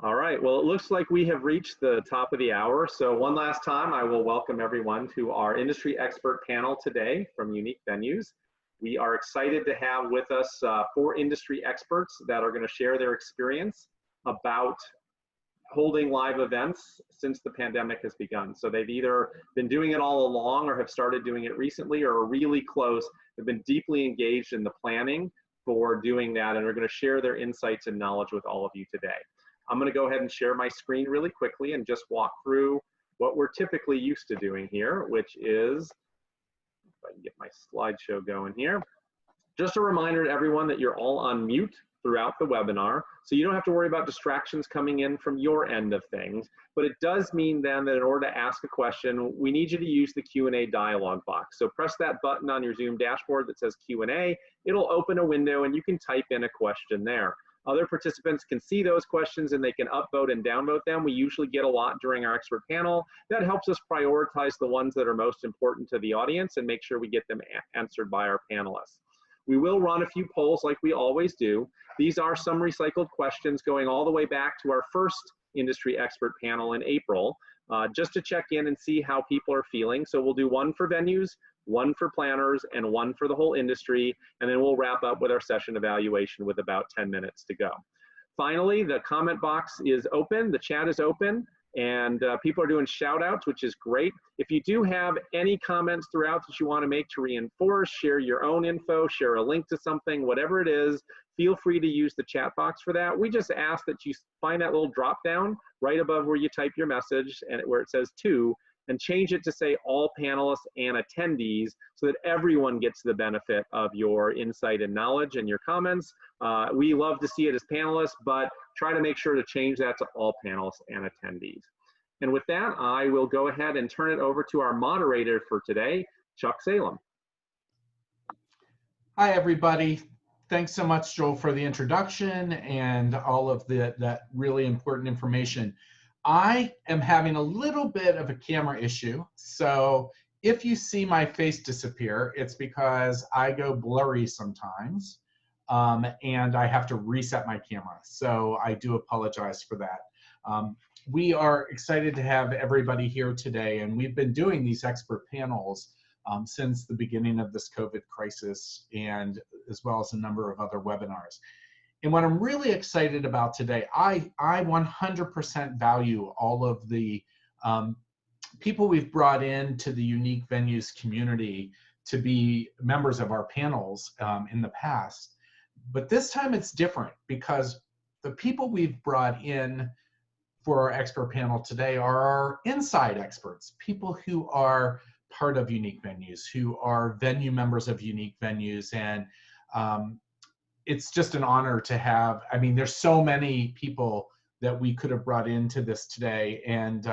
All right, well, it looks like we have reached the top of the hour. So one last time, I will welcome everyone to our industry expert panel today from Unique Venues. We are excited to have with us 4 industry experts that are going to share their experience about holding live events since the pandemic has begun. So they've either been doing it all along or have started doing it recently or are really close, have been deeply engaged in the planning for doing that and are going to share their insights and knowledge with all of you today. I'm going to go ahead and share my screen really quickly and just walk through what we're typically used to doing here, which is, if I can get my slideshow going here. Just a reminder to everyone that you're all on mute throughout the webinar, so you don't have to worry about distractions coming in from your end of things, but it does mean then that in order to ask a question, we need you to use the Q&A dialog box. So press that button on your Zoom dashboard that says Q&A, it'll open a window and you can type in a question there. Other participants can see those questions and they can upvote and downvote them. We usually get a lot during our expert panel. That helps us prioritize the ones that are most important to the audience and make sure we get them answered by our panelists. We will run a few polls like we always do. These are some recycled questions going all the way back to our first industry expert panel in April, just to check in and see how people are feeling. So we'll do one for venues, one for planners, and one for the whole industry, and then we'll wrap up with our session evaluation with about 10 minutes to go. Finally, the comment box is open, the chat is open, and people are doing shout outs, which is great. If you do have any comments throughout that you want to make to reinforce, share your own info, share a link to something, whatever it is, feel free to use the chat box for that. We just ask that you find that little drop down right above where you type your message and where it says to, and change it to say all panelists and attendees so that everyone gets the benefit of your insight and knowledge and your comments. We love to see it as panelists, but try to make sure to change that to all panelists and attendees. And with that, I will go ahead and turn it over to our moderator for today, Chuck Salem. Hi, everybody. Thanks so much, Joel, for the introduction and all of that really important information. I am having a little bit of a camera issue, so if you see my face disappear, it's because I go blurry sometimes, and I have to reset my camera, so I do apologize for that. We are excited to have everybody here today, and we've been doing these expert panels since the beginning of this COVID crisis, and as well as a number of other webinars. And what I'm really excited about today, I 100% value all of the people we've brought into the Unique Venues community to be members of our panels in the past. But this time it's different because the people we've brought in for our expert panel today are our inside experts, people who are part of Unique Venues, who are venue members of Unique Venues, and it's just an honor to have. I mean, there's so many people that we could have brought into this today, and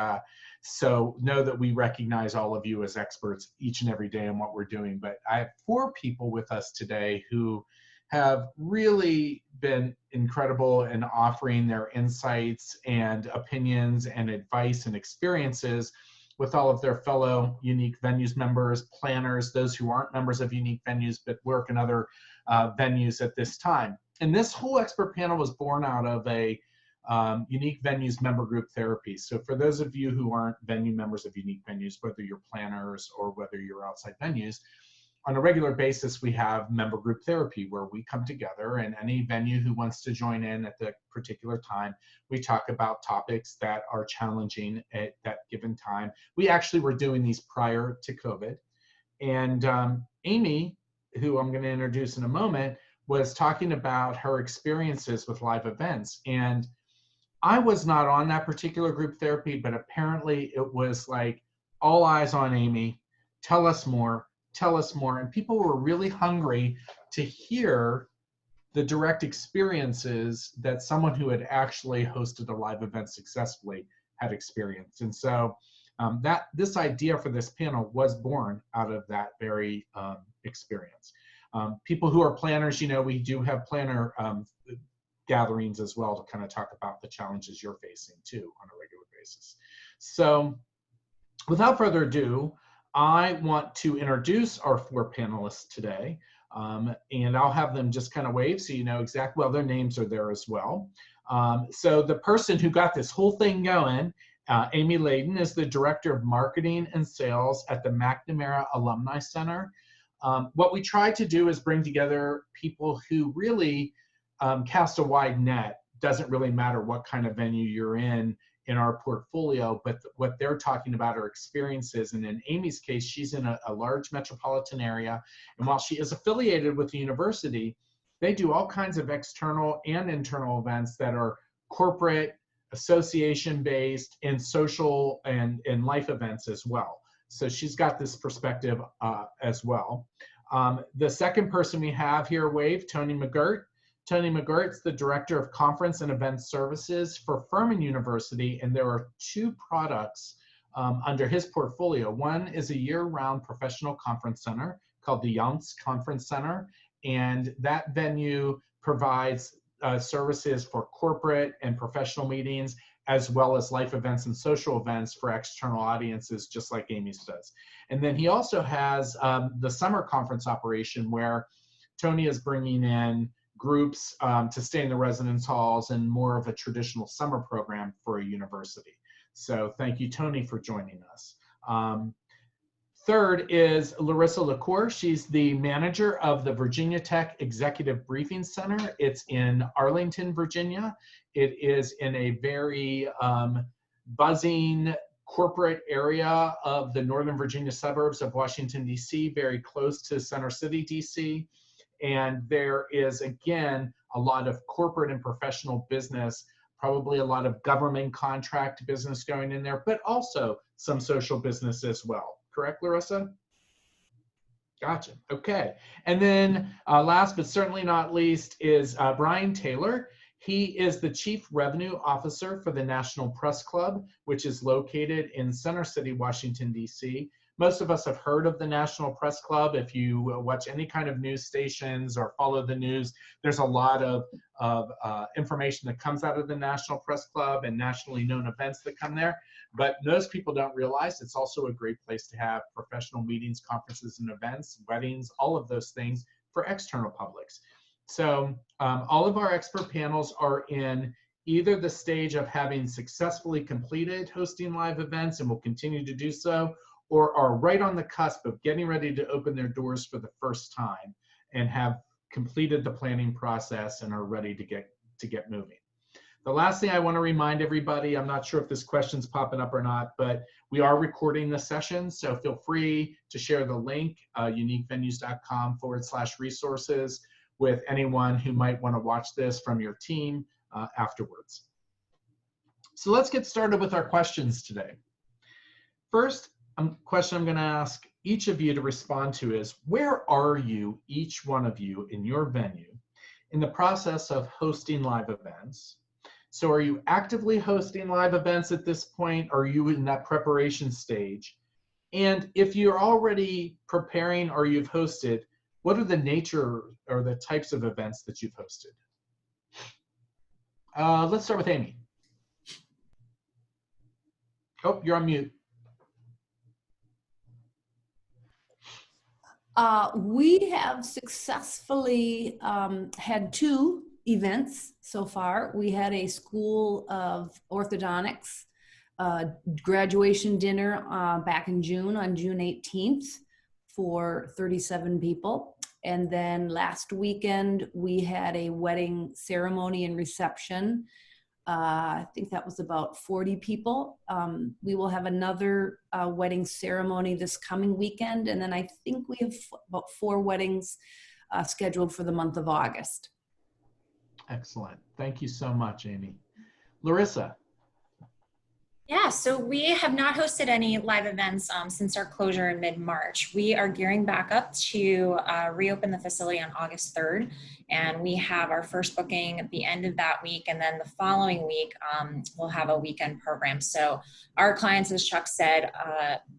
so know that we recognize all of you as experts each and every day in what we're doing. But I have 4 people with us today who have really been incredible in offering their insights and opinions and advice and experiences with all of their fellow Unique Venues members, planners, those who aren't members of Unique Venues but work in other venues at this time. And this whole expert panel was born out of a Unique Venues member group therapy. So for those of you who aren't venue members of Unique Venues, whether you're planners or whether you're outside venues, on a regular basis, we have member group therapy where we come together, and any venue who wants to join in at the particular time, we talk about topics that are challenging at that given time. We actually were doing these prior to COVID. And Amy, who I'm going to introduce in a moment, was talking about her experiences with live events. And I was not on that particular group therapy, but apparently it was like all eyes on Amy, tell us more. Tell us more. And people were really hungry to hear the direct experiences that someone who had actually hosted a live event successfully had experienced. And so this idea for this panel was born out of that very experience. People who are planners, you know, we do have planner gatherings as well to kind of talk about the challenges you're facing too on a regular basis. So without further ado, I want to introduce our 4 panelists today. And I'll have them just kind of wave so you know exactly, well, their names are there as well. So the person who got this whole thing going, Amy Leyden, is the Director of Marketing and Sales at the McNamara Alumni Center. What we try to do is bring together people who really cast a wide net. Doesn't really matter what kind of venue you're in our portfolio, but what they're talking about are experiences. And in Amy's case, she's in a large metropolitan area. And while she is affiliated with the university, they do all kinds of external and internal events that are corporate, association-based, and social and life events as well. So she's got this perspective as well. The second person we have here, wave, Tony McGuirt. Tony McGuirt's the Director of Conference and Event Services for Furman University, and there are two products under his portfolio. One is a year-round professional conference center called the Younts Conference Center, and that venue provides services for corporate and professional meetings, as well as life events and social events for external audiences, just like Amy's does. And then he also has the summer conference operation, where Tony is bringing in groups to stay in the residence halls and more of a traditional summer program for a university. So thank you, Tony, for joining us. Third is Larissa LaCour. She's the manager of the Virginia Tech Executive Briefing Center. It's in Arlington, Virginia. It is in a very buzzing corporate area of the Northern Virginia suburbs of Washington, D.C., very close to Center City, D.C. And there is, again, a lot of corporate and professional business, probably a lot of government contract business going in there, but also some social business as well. Correct, Larissa? Gotcha. Okay. And then last but certainly not least is Brian Taylor. He is the Chief Revenue Officer for the National Press Club, which is located in Center City, Washington, D.C. Most of us have heard of the National Press Club. If you watch any kind of news stations or follow the news, there's a lot of information that comes out of the National Press Club and nationally known events that come there. But most people don't realize it's also a great place to have professional meetings, conferences, and events, weddings, all of those things for external publics. So all of our expert panels are in either the stage of having successfully completed hosting live events and will continue to do so, or are right on the cusp of getting ready to open their doors for the first time and have completed the planning process and are ready to get moving. The last thing I want to remind everybody, I'm not sure if this question's popping up or not, but we are recording the session, so feel free to share the link, uniquevenues.com/resources, with anyone who might want to watch this from your team afterwards. So let's get started with our questions today. First, question I'm going to ask each of you to respond to is, where are you, each one of you, in your venue in the process of hosting live events? So are you actively hosting live events at this point? Or are you in that preparation stage? And if you're already preparing or you've hosted, what are the nature or the types of events that you've hosted? Let's start with Amy. Oh, you're on mute. We have successfully had two events so far. We had a School of Orthodontics graduation dinner back in June, on June 18th, for 37 people. And then last weekend, we had a wedding ceremony and reception. I think that was about 40 people. We will have another wedding ceremony this coming weekend. And then I think we have about 4 weddings scheduled for the month of August. Excellent. Thank you so much, Amy. Larissa. Yeah, so we have not hosted any live events since our closure in mid-March. We are gearing back up to reopen the facility on August 3rd, and we have our first booking at the end of that week, and then the following week we'll have a weekend program. So our clients, as Chuck said,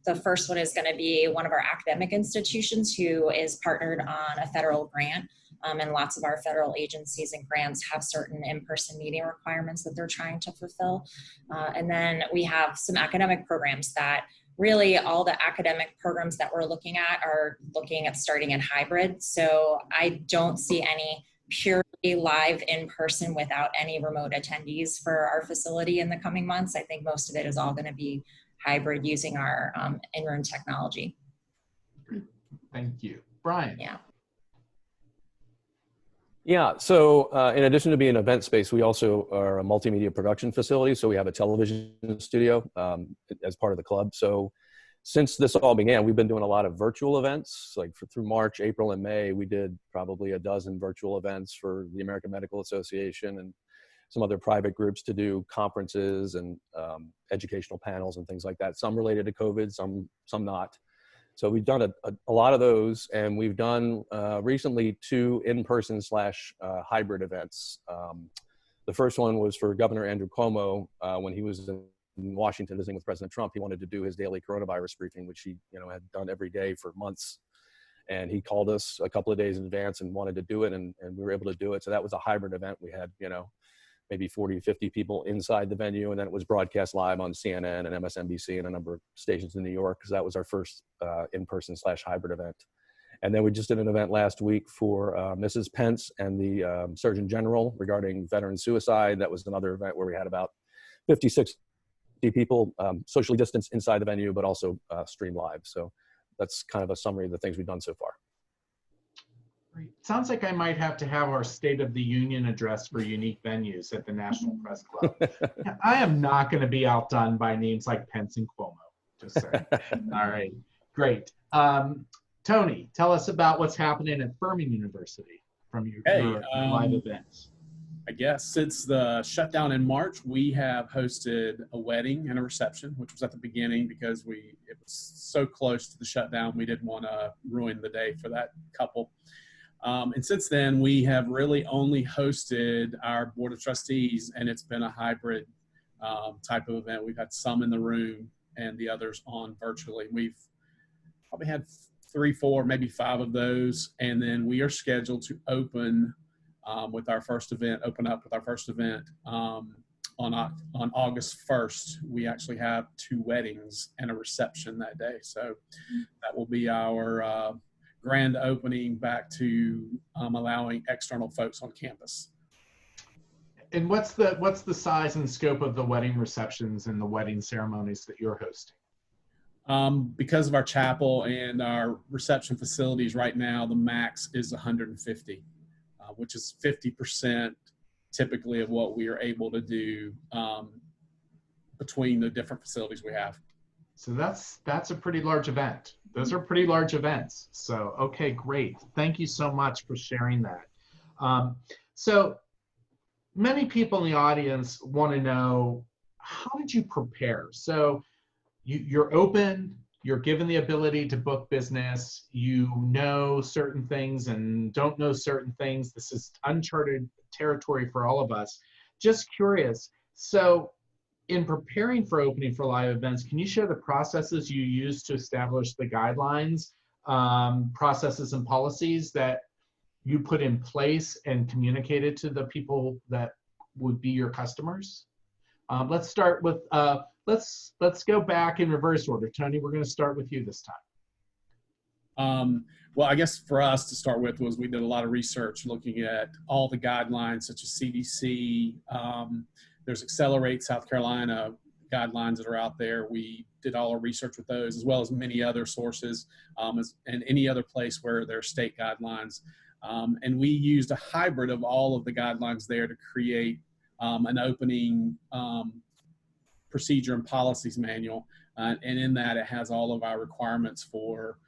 the first one is going to be one of our academic institutions who is partnered on a federal grant. And lots of our federal agencies and grants have certain in-person meeting requirements that they're trying to fulfill. And then we have some academic programs that really all the academic programs that we're looking at are looking at starting in hybrid. So I don't see any purely live in person without any remote attendees for our facility in the coming months. I think most of it is all going to be hybrid using our in-room technology. Thank you. Brian. Yeah. Yeah, so in addition to being an event space, we also are a multimedia production facility. So we have a television studio as part of the club. So since this all began, we've been doing a lot of virtual events. Like through March, April, and May, we did probably a dozen virtual events for the American Medical Association and some other private groups to do conferences and educational panels and things like that. Some related to COVID, some not. So we've done a lot of those, and we've done recently 2 in-person / hybrid events. The first one was for Governor Andrew Cuomo when he was in Washington visiting with President Trump. He wanted to do his daily coronavirus briefing, which he had done every day for months. And he called us a couple of days in advance and wanted to do it, and we were able to do it. So that was a hybrid event. We had maybe 40, 50 people inside the venue, and then it was broadcast live on CNN and MSNBC and a number of stations in New York, because that was our first in-person / hybrid event. And then we just did an event last week for Mrs. Pence and the Surgeon General regarding veteran suicide. That was another event where we had about 50, 60 people socially distanced inside the venue, but also streamed live. So that's kind of a summary of the things we've done so far. Great. Sounds like I might have to have our State of the Union address for unique venues at the National Press Club. I am not going to be outdone by names like Pence and Cuomo, just saying. All right, great. Tony, tell us about what's happening at Furman University from your live events. I guess since the shutdown in March, we have hosted a wedding and a reception, which was at the beginning because it was so close to the shutdown, we didn't want to ruin the day for that couple. And since then, we have really only hosted our board of trustees, and it's been a hybrid type of event. We've had some in the room and the others on virtually. We've probably had 3, 4, maybe 5 of those. And then we are scheduled to open with our first event, on August 1st. We actually have 2 weddings and a reception that day. So that will be our grand opening back to allowing external folks on campus. And what's the size and scope of the wedding receptions and the wedding ceremonies that you're hosting? Because of our chapel and our reception facilities right now, the max is 150, which is 50% typically of what we are able to do between the different facilities we have. So that's a pretty large event. Those are pretty large events. So, okay, great. Thank you so much for sharing that. So many people in the audience want to know, how did you prepare? So you're open, you're given the ability to book business, you know certain things and don't know certain things. This is uncharted territory for all of us. Just curious. So in preparing for opening for live events, can you share the processes you use to establish the guidelines, processes and policies that you put in place and communicated to the people that would be your customers? Let's start with, let's go back in reverse order. Tony, we're going to start with you this time. Well, I guess for us to start with was we did a lot of research looking at all the guidelines such as CDC. There's Accelerate South Carolina guidelines that are out there. We did all our research with those, as well as many other sources and any other place where there are state guidelines. And we used a hybrid of all of the guidelines there to create an opening procedure and policies manual. And in that, it has all of our requirements for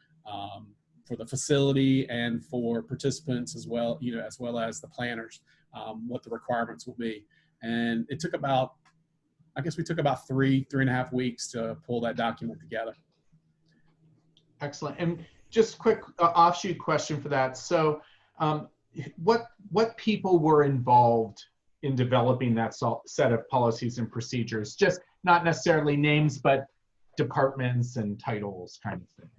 the facility and for participants as well, as well as the planners, what the requirements will be. And it took about, I guess we took about 3.5 weeks to pull that document together. Excellent. And just quick offshoot question for that. So what people were involved in developing that set of policies and procedures? Just not necessarily names, but departments and titles kind of thing.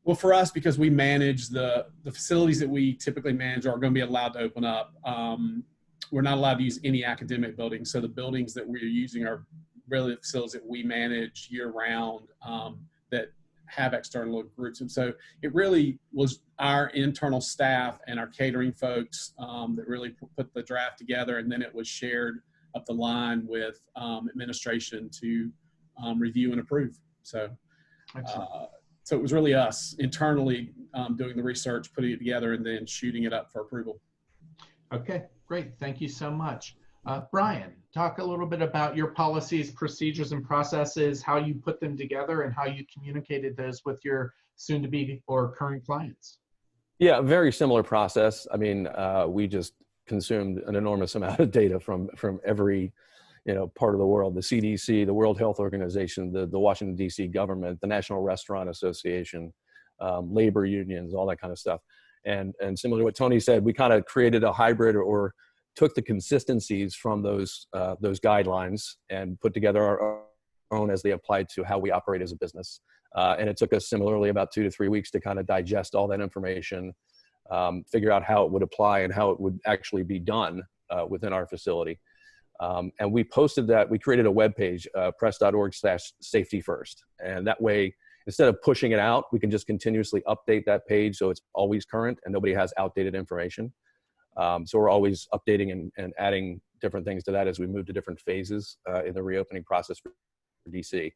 Well, for us, because we manage the facilities that we typically manage are going to be allowed to open up. We're not allowed to use any academic buildings. So the buildings that we're using are really the facilities that we manage year round. that have external groups. And so it really was our internal staff and our catering folks that really put the draft together, and then it was shared up the line with administration to review and approve. So, so it was really us internally doing the research, putting it together, and then shooting it up for approval. Okay, great. Thank you so much. Brian, talk a little bit about your policies, procedures, and processes, how you put them together, and how you communicated those with your soon-to-be or current clients. Yeah, very similar process. I mean, we just consumed an enormous amount of data from every, part of the world: the CDC, the World Health Organization, the Washington D.C. government, the National Restaurant Association, labor unions, all that kind of stuff. And similar to what Tony said, we kind of created a hybrid, or took the consistencies from those guidelines and put together our own as they applied to how we operate as a business. And it took us similarly about 2 to 3 weeks to kind of digest all that information, figure out how it would apply and how it would actually be done within our facility. And we posted that. We created a webpage, press.org/safety-first. And that way, instead of pushing it out, we can just continuously update that page so it's always current and nobody has outdated information. So we're always updating and adding different things to that as we move to different phases in the reopening process for DC.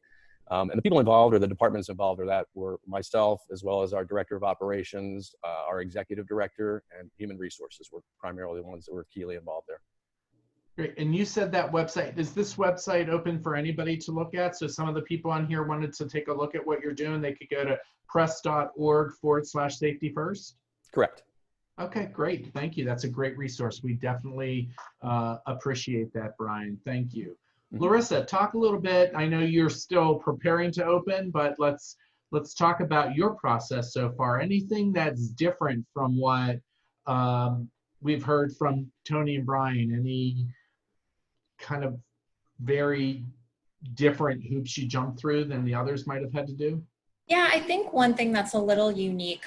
And the people involved, or the departments involved, were myself, as well as our director of operations, our executive director, and human resources were primarily the ones that were keenly involved there. Great. And you said that website, is this website open for anybody to look at? So some of the people on here wanted to take a look at what you're doing, they could go to press.org/safety-first? Correct. Okay, great. Thank you. That's a great resource. We definitely appreciate that, Brian. Thank you. Mm-hmm. Larissa, talk a little bit. I know you're still preparing to open, but let's talk about your process so far. Anything that's different from what we've heard from Tony and Brian? Any kind of very different hoops you jumped through than the others might have had to do? Yeah, I think one thing that's a little unique,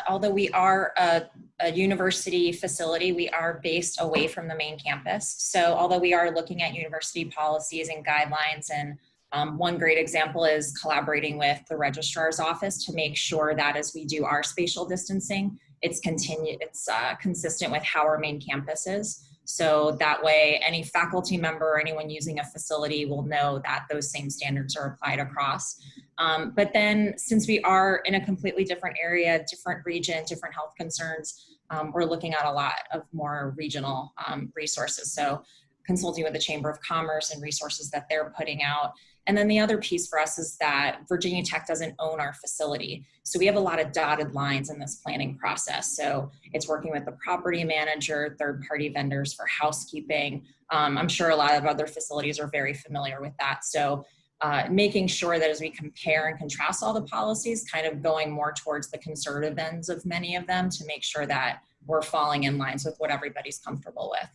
although we are a university facility, we are based away from the main campus. So although we are looking at university policies and guidelines, and one great example is collaborating with the registrar's office to make sure that as we do our spatial distancing, it's consistent with how our main campus is. So that way, any faculty member or anyone using a facility will know that those same standards are applied across. But then, since we are in a completely different area, different region, different health concerns, we're looking at a lot of more regional resources. So consulting with the Chamber of Commerce and resources that they're putting out. And then the other piece for us is that Virginia Tech doesn't own our facility. So we have a lot of dotted lines in this planning process. So it's working with the property manager, third-party vendors for housekeeping. I'm sure a lot of other facilities are very familiar with that. So making sure that as we compare and contrast all the policies, kind of going more towards the conservative ends of many of them to make sure that we're falling in lines with what everybody's comfortable with.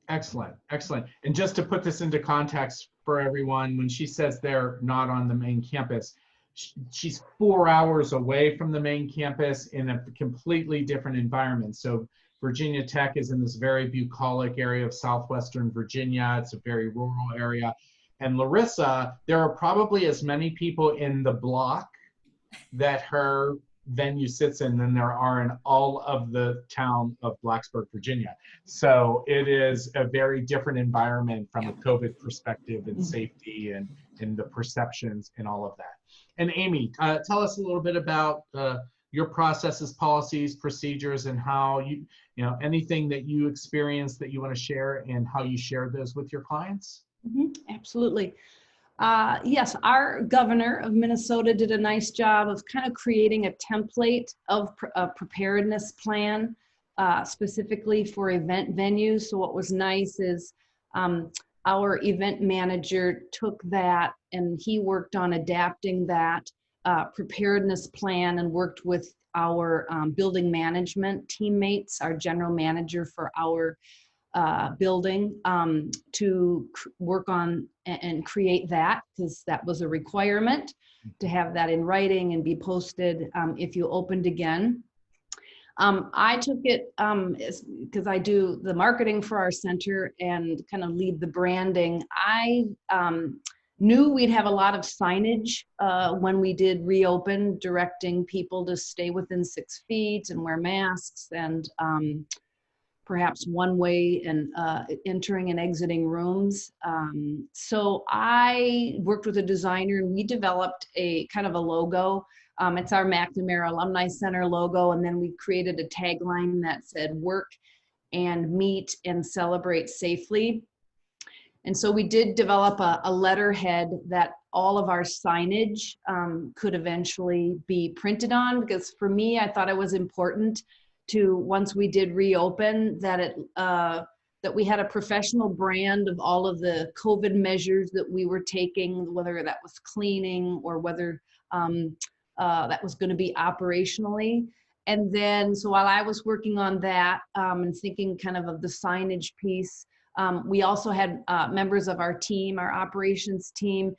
Excellent, excellent. And just to put this into context for everyone, when she says they're not on the main campus, she's 4 hours away from the main campus in a completely different environment. So Virginia Tech is in this very bucolic area of southwestern Virginia. It's a very rural area. And Larissa, there are probably as many people in the block that her venue sits in than there are in all of the town of Blacksburg, Virginia. So it is a very different environment from a COVID perspective and safety and the perceptions and all of that. And Amy, tell us a little bit about your processes, policies, procedures, and how you know, anything that you experienced that you want to share and how you share those with your clients. Absolutely. Yes, our governor of Minnesota did a nice job of kind of creating a template of a preparedness plan specifically for event venues. So what was nice is our event manager took that and he worked on adapting that preparedness plan and worked with our building management teammates, our general manager for our building to work on and create that, because that was a requirement to have that in writing and be posted if you opened again. I took it because I do the marketing for our center and kind of lead the branding. I knew we'd have a lot of signage when we did reopen, directing people to stay within 6 feet and wear masks, and perhaps one way and entering and exiting rooms. So I worked with a designer and we developed a kind of a logo. It's our McNamara Alumni Center logo. And then we created a tagline that said, work and meet and celebrate safely. And so we did develop a letterhead that all of our signage could eventually be printed on, because for me, I thought it was important to, once we did reopen, that that we had a professional brand of all of the COVID measures that we were taking, whether that was cleaning or whether that was going to be operationally. And then, so while I was working on that and thinking kind of the signage piece, we also had members of our team, our operations team,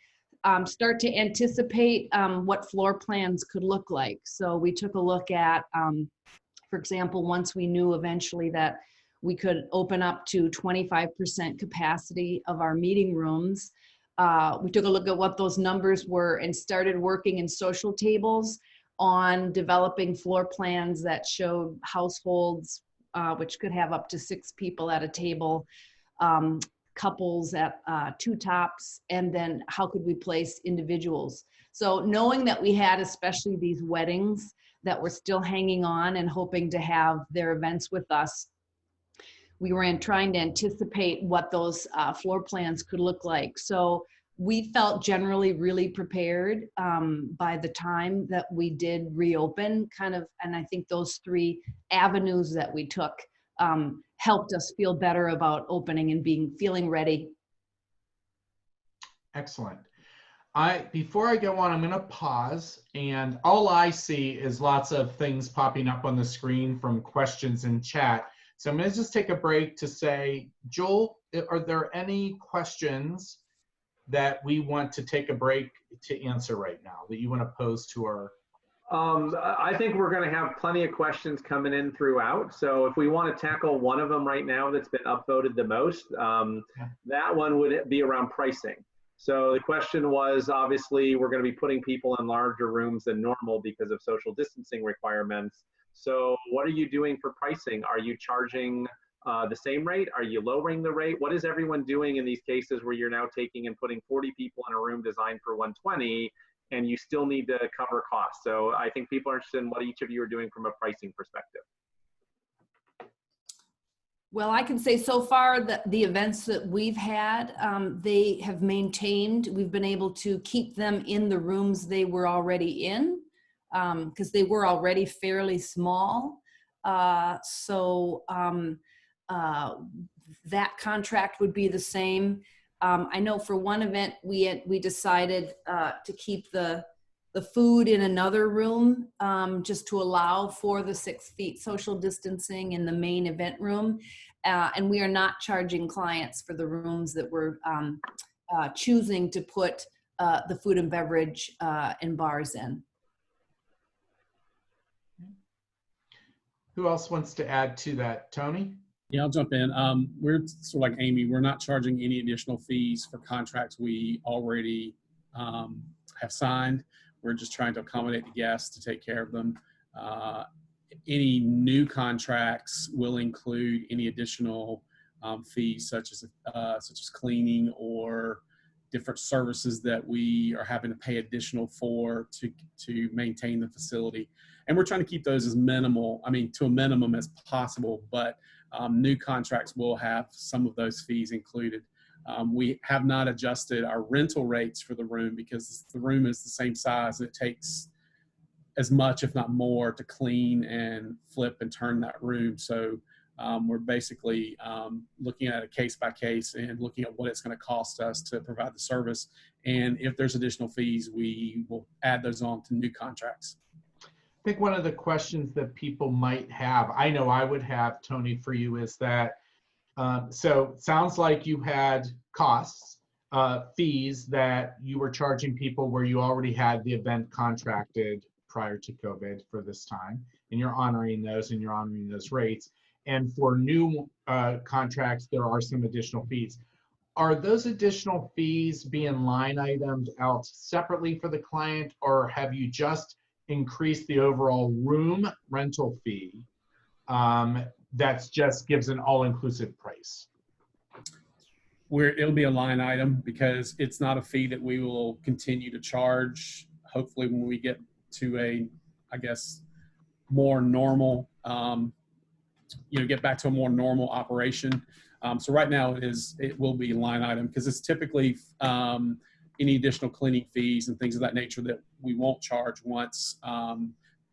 start to anticipate what floor plans could look like. So we took a look at, for example, once we knew eventually that we could open up to 25% capacity of our meeting rooms, we took a look at what those numbers were and started working in social tables on developing floor plans that showed households, which could have up to 6 people at a table, couples at 2 tops, and then how could we place individuals. So knowing that we had especially these weddings that were still hanging on and hoping to have their events with us, we were trying to anticipate what those floor plans could look like. So we felt generally really prepared by the time that we did reopen, kind of, and I think those 3 avenues that we took helped us feel better about opening and feeling ready. Excellent. Before I go on, I'm going to pause, and all I see is lots of things popping up on the screen from questions in chat. So I'm going to just take a break to say, Joel, are there any questions that we want to take a break to answer right now that you want to pose to our? I think we're going to have plenty of questions coming in throughout. So if we want to tackle one of them right now that's been upvoted the most, that one would be around pricing. So the question was, obviously, we're going to be putting people in larger rooms than normal because of social distancing requirements. So what are you doing for pricing? Are you charging the same rate? Are you lowering the rate? What is everyone doing in these cases where you're now taking and putting 40 people in a room designed for 120 and you still need to cover costs? So I think people are interested in what each of you are doing from a pricing perspective. Well, I can say so far that the events that we've had, they have maintained, we've been able to keep them in the rooms they were already in, because they were already fairly small. That contract would be the same. I know for one event, we decided to keep the food in another room, just to allow for the 6 feet social distancing in the main event room. And we are not charging clients for the rooms that we're choosing to put the food and beverage and bars in. Who else wants to add to that? Tony? Yeah, I'll jump in. We're sort of like Amy. We're not charging any additional fees for contracts we already have signed. We're just trying to accommodate the guests to take care of them. Any new contracts will include any additional fees, such as cleaning or different services that we are having to pay additional for to maintain the facility. And we're trying to keep those as minimal, to a minimum as possible, but new contracts will have some of those fees included. We have not adjusted our rental rates for the room because the room is the same size and it takes as much, if not more, to clean and flip and turn that room. So we're basically looking at it case by case and looking at what it's going to cost us to provide the service. And if there's additional fees, we will add those on to new contracts. I think one of the questions that people might have, I know I would have, Tony, for you, is that, so it sounds like you had costs, fees that you were charging people where you already had the event contracted prior to COVID for this time, and you're honoring those and you're honoring those rates. And for new contracts, there are some additional fees. are those additional fees being line itemed out separately for the client, or have you just increased the overall room rental fee that just gives an all-inclusive price? It'll be a line item because it's not a fee that we will continue to charge. Hopefully when we get to a, I guess, more normal, get back to a more normal operation. So right now it will be line item because it's typically any additional cleaning fees and things of that nature that we won't charge once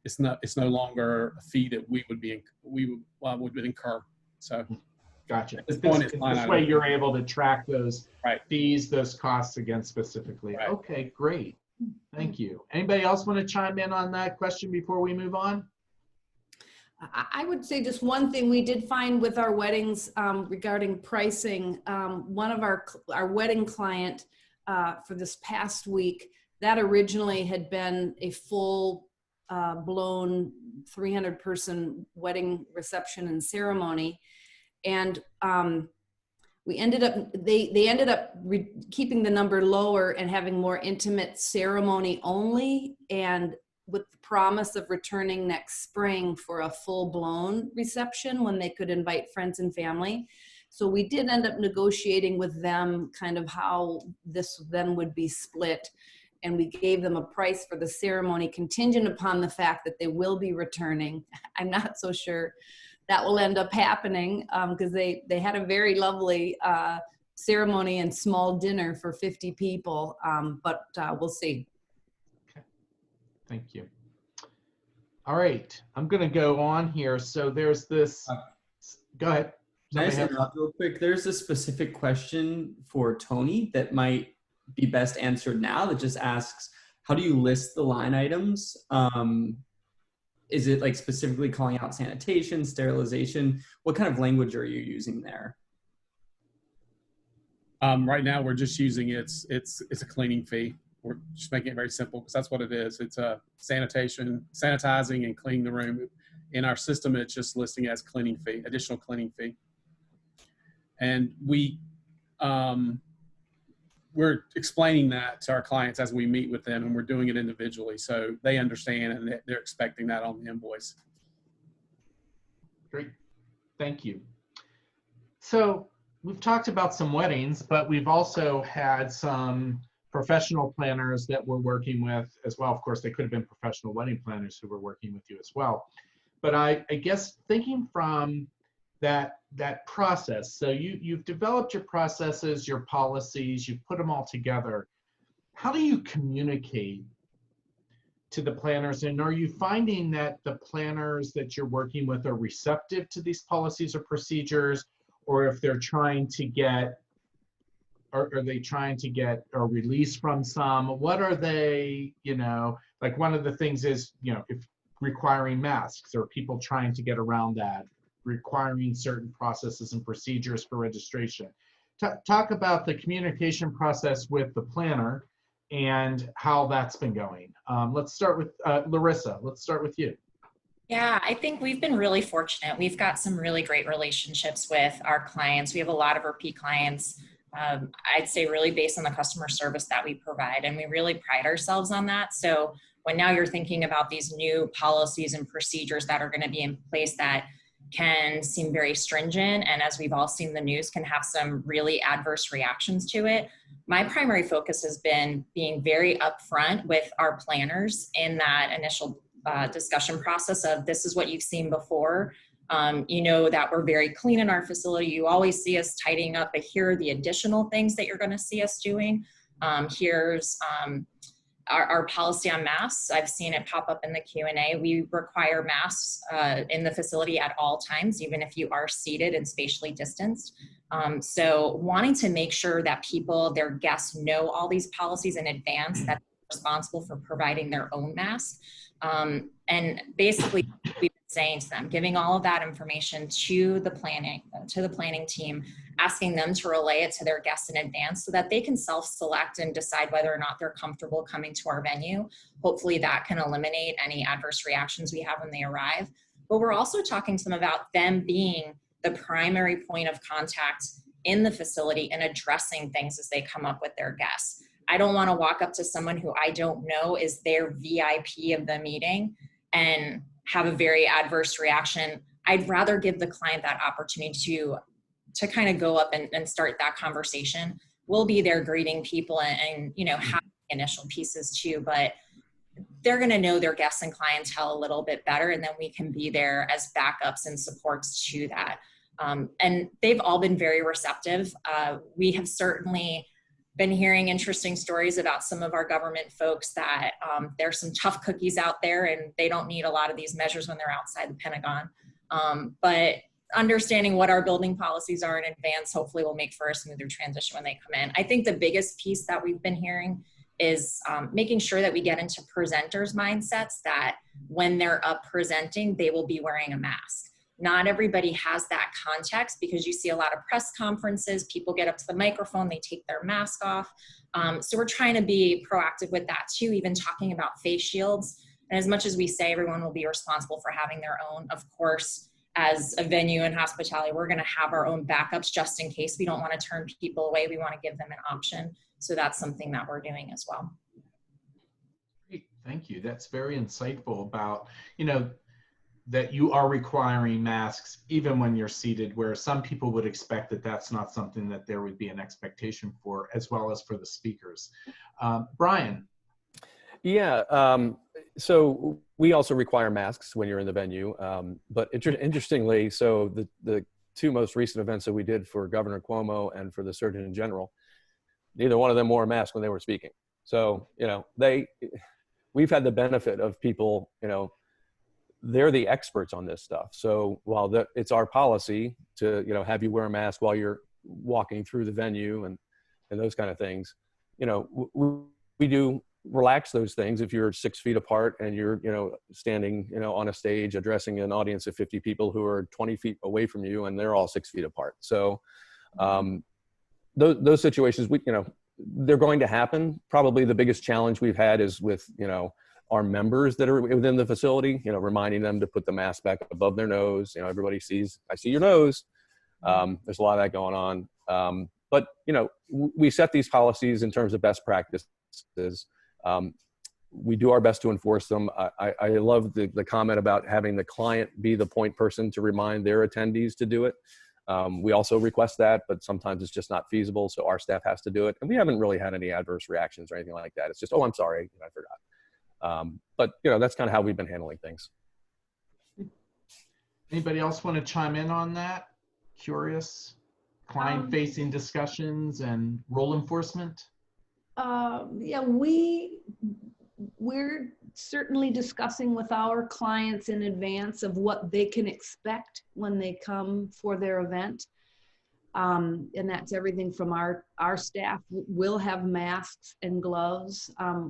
it's no longer a fee that we would incur. So gotcha. At this point, it's line this item. way you're able to track those Right. fees, those costs again specifically. Right. Okay, great. Thank you. Anybody else want to chime in on that question before we move on? I would say just one thing we did find with our weddings regarding pricing. One of our wedding client for this past week, that originally had been a full blown 300 person wedding reception and ceremony. And we ended up, they ended up keeping the number lower and having more intimate ceremony only, and with the promise of returning next spring for a full-blown reception when they could invite friends and family. So we did end up negotiating with them kind of how this then would be split. And we gave them a price for the ceremony contingent upon the fact that they will be returning. I'm not so sure that will end up happening because they had a very lovely ceremony and small dinner for 50 people, but we'll see. Thank you. All right, I'm going to go on here. So there's this, go ahead. Can I just interrupt real quick? There's a specific question for Tony that might be best answered now that just asks, how do you list the line items? Is it like specifically calling out sanitation, sterilization? What kind of language are you using there? Right now we're just using it's a cleaning fee. We're just making it very simple because that's what it is. It's a sanitizing and cleaning the room. In our system, it's just listing as cleaning fee, additional cleaning fee. And we're explaining that to our clients as we meet with them, and we're doing it individually. So they understand and they're expecting that on the invoice. Great, thank you. So we've talked about some weddings, but we've also had some professional planners that we're working with as well. Of course, they could have been professional wedding planners who were working with you as well. But I guess thinking from that process, so you've developed your processes, your policies, you've put them all together. How do you communicate to the planners? And are you finding that the planners that you're working with are receptive to these policies or procedures, or if they're trying to get, are they trying to get a release from some? What are they, like one of the things is, if requiring masks, or people trying to get around that, requiring certain processes and procedures for registration. Talk about the communication process with the planner and how that's been going. Let's start with Larissa. Let's start with you. Yeah, I think we've been really fortunate. We've got some really great relationships with our clients. We have a lot of repeat clients. I'd say really based on the customer service that we provide, and we really pride ourselves on that. So when now you're thinking about these new policies and procedures that are going to be in place that can seem very stringent, and as we've all seen the news, can have some really adverse reactions to it. My primary focus has been being very upfront with our planners in that initial discussion process of, this is what you've seen before. You know that we're very clean in our facility. You always see us tidying up, but here are the additional things that you're going to see us doing. Here's our policy on masks. I've seen it pop up in the Q&A. We require masks in the facility at all times, even if you are seated and spatially distanced. So wanting to make sure that their guests know all these policies in advance, that they're responsible for providing their own mask. And basically we've been saying to them, giving all of that information to the planning team, asking them to relay it to their guests in advance so that they can self-select and decide whether or not they're comfortable coming to our venue. Hopefully that can eliminate any adverse reactions we have when they arrive. But we're also talking to them about them being the primary point of contact in the facility and addressing things as they come up with their guests. I don't want to walk up to someone who I don't know is their VIP of the meeting and have a very adverse reaction. I'd rather give the client that opportunity to kind of go up and start that conversation. We'll be there greeting people and you know, have initial pieces too, but they're going to know their guests and clientele a little bit better, and then we can be there as backups and supports to that. And they've all been very receptive. We have certainly been hearing interesting stories about some of our government folks that there's some tough cookies out there and they don't need a lot of these measures when they're outside the Pentagon. But understanding what our building policies are in advance hopefully will make for a smoother transition when they come in. I think the biggest piece that we've been hearing is making sure that we get into presenters' mindsets that when they're up presenting, they will be wearing a mask. Not everybody has that context because you see a lot of press conferences, people get up to the microphone, they take their mask off. So we're trying to be proactive with that too, even talking about face shields. And as much as we say everyone will be responsible for having their own, of course, as a venue and hospitality, we're gonna have our own backups just in case. We don't wanna turn people away, we wanna give them an option. So that's something that we're doing as well. Great, thank you. That's very insightful about, you know, that you are requiring masks even when you're seated, where some people would expect that that's not something that there would be an expectation for, as well as for the speakers. Brian. Yeah, so we also require masks when you're in the venue, but interestingly, so the two most recent events that we did for Governor Cuomo and for the Surgeon General, neither one of them wore a mask when they were speaking. So, you know, we've had the benefit of people, you know, they're the experts on this stuff. So while it's our policy to, you know, have you wear a mask while you're walking through the venue and those kind of things, you know, we do relax those things if you're 6 feet apart and you're, you know, standing, you know, on a stage addressing an audience of 50 people who are 20 feet away from you and they're all 6 feet apart. So those situations, you know, they're going to happen. Probably the biggest challenge we've had is with, you know, our members that are within the facility, you know, reminding them to put the mask back above their nose. You know, everybody sees, I see your nose. There's a lot of that going on. But, you know, we set these policies in terms of best practices. We do our best to enforce them. I love the comment about having the client be the point person to remind their attendees to do it. We also request that, but sometimes it's just not feasible. So our staff has to do it. And we haven't really had any adverse reactions or anything like that. It's just, oh, I'm sorry, I forgot. But, you know, that's kind of how we've been handling things. Anybody else want to chime in on that? Curious? Client-facing discussions and role enforcement? Yeah, we're certainly discussing with our clients in advance of what they can expect when they come for their event. And that's everything from our staff will have masks and gloves.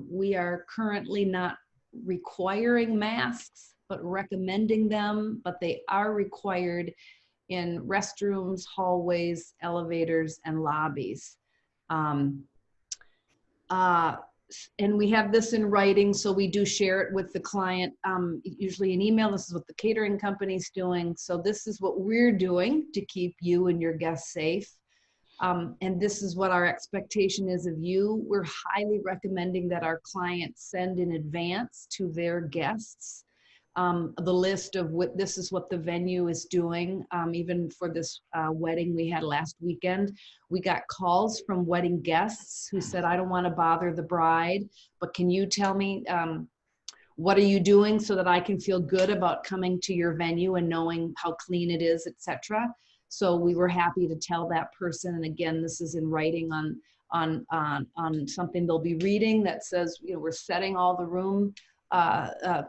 We are currently not requiring masks, but recommending them, but they are required in restrooms, hallways, elevators, and lobbies. And we have this in writing, so we do share it with the client, usually an email. This is what the catering company's doing. So this is what we're doing to keep you and your guests safe. And this is what our expectation is of you. We're highly recommending that our clients send in advance to their guests the list of what this is what the venue is doing. Even for this wedding we had last weekend, we got calls from wedding guests who said, I don't want to bother the bride, but can you tell me what are you doing so that I can feel good about coming to your venue and knowing how clean it is, etc. So we were happy to tell that person. And again, this is in writing on something they'll be reading that says, you know, we're setting all the room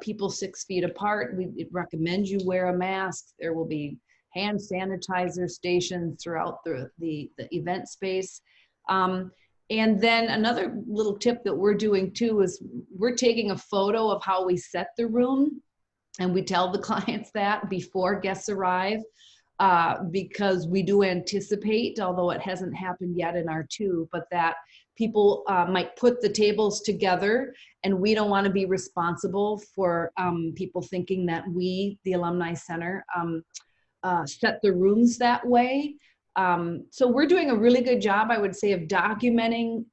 people 6 feet apart. We recommend you wear a mask. There will be hand sanitizer stations throughout the event space. And then another little tip that we're doing too is we're taking a photo of how we set the room, and we tell the clients that before guests arrive, because we do anticipate, although it hasn't happened yet in our two, but that people might put the tables together, and we don't want to be responsible for people thinking that we, the Alumni Center, set the rooms that way. So we're doing a really good job, I would say, of documenting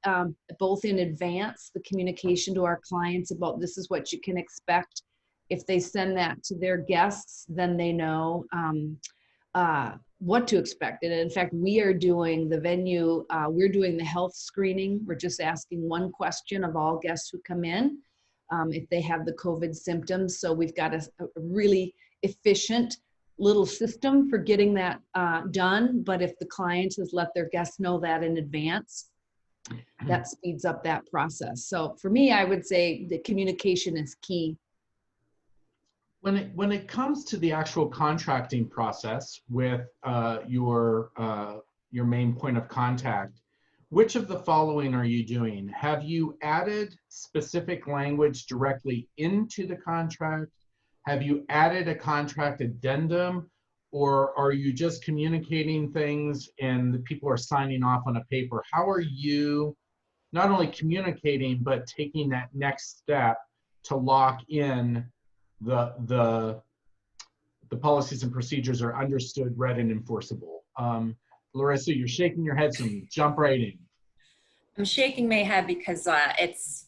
both in advance the communication to our clients about this is what you can expect. If they send that to their guests, then they know what to expect. And in fact, we are doing the venue, we're doing the health screening. We're just asking one question of all guests who come in if they have the COVID symptoms. So we've got a really efficient little system for getting that done. But if the client has let their guests know that in advance, that speeds up that process. So for me, I would say the communication is key. When it comes to the actual contracting process with your main point of contact, which of the following are you doing? Have you added specific language directly into the contract? Have you added a contract addendum, or are you just communicating things and the people are signing off on a paper? How are you not only communicating, but taking that next step to lock in the policies and procedures are understood, read, and enforceable? Larissa, you're shaking your head, so jump right in. I'm shaking my head because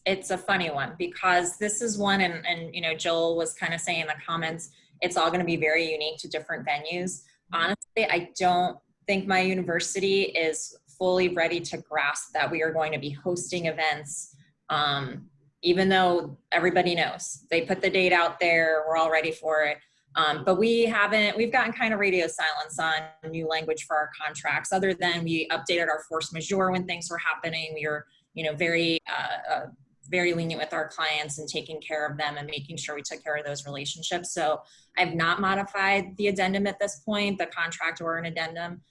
it's a funny one, because this is one, and you know, Joel was kind of saying in the comments, it's all going to be very unique to different venues. Honestly, I don't think my university is fully ready to grasp that we are going to be hosting events, even though everybody knows. They put the date out there, we're all ready for it. But we've gotten kind of radio silence on new language for our contracts, other than we updated our force majeure when things were happening. We were, you know, very lenient with our clients and taking care of them and making sure we took care of those relationships. So I've not modified the addendum at this point, the contract or an addendum.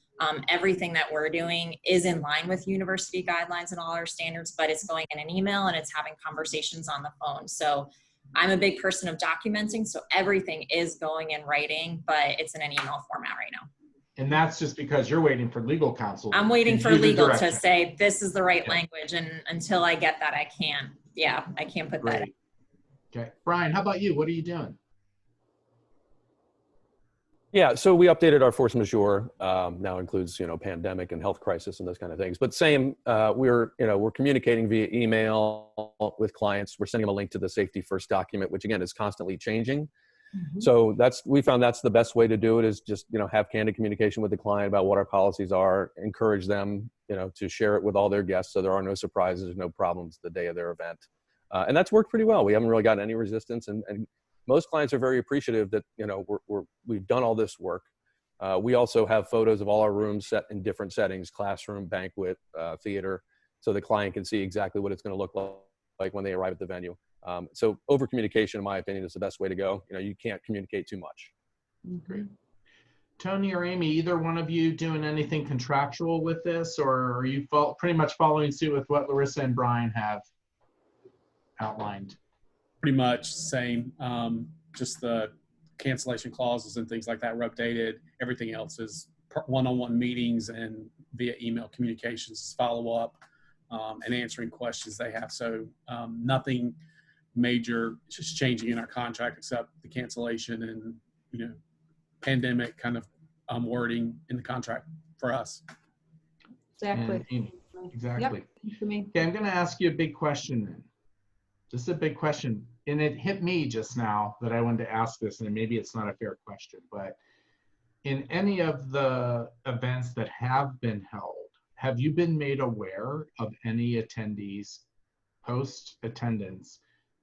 Everything that we're doing is in line with university guidelines and all our standards, but it's going in an email and it's having conversations on the phone. So I'm a big person of documenting, so everything is going in writing, but it's in an email format right now. And that's just because you're waiting for legal counsel. I'm waiting for legal to say this is the right language, and until I get that, I can't put that in. Okay, Brian, how about you? What are you doing? Yeah, so we updated our force majeure. Now includes, you know, pandemic and health crisis and those kind of things. But same, we're communicating via email with clients. We're sending them a link to the safety first document, which again is constantly changing. Mm-hmm. So we found that's the best way to do it, is just, you know, have candid communication with the client about what our policies are, encourage them, you know, to share it with all their guests so there are no surprises, no problems the day of their event. And that's worked pretty well. We haven't really gotten any resistance, and most clients are very appreciative that, you know, we've done all this work. We also have photos of all our rooms set in different settings: classroom, banquet, theater, so the client can see exactly what it's going to look like when they arrive at the venue. So over communication, in my opinion, is the best way to go. You know, you can't communicate too much. Great. Tony or Amy, either one of you doing anything contractual with this, or are you pretty much following suit with what Larissa and Brian have outlined? Pretty much same. Just the cancellation clauses and things like that were updated. Everything else is one-on-one meetings and via email communications, follow-up, and answering questions they have. So nothing major just changing in our contract except the cancellation and, you know, pandemic kind of wording in the contract for us. Exactly. Exactly. Yep. For me. Okay, I'm going to ask you a big question then. Just a big question. And it hit me just now that I wanted to ask this, and maybe it's not a fair question, but in any of the events that have been held, have you been made aware of any attendees post-attendance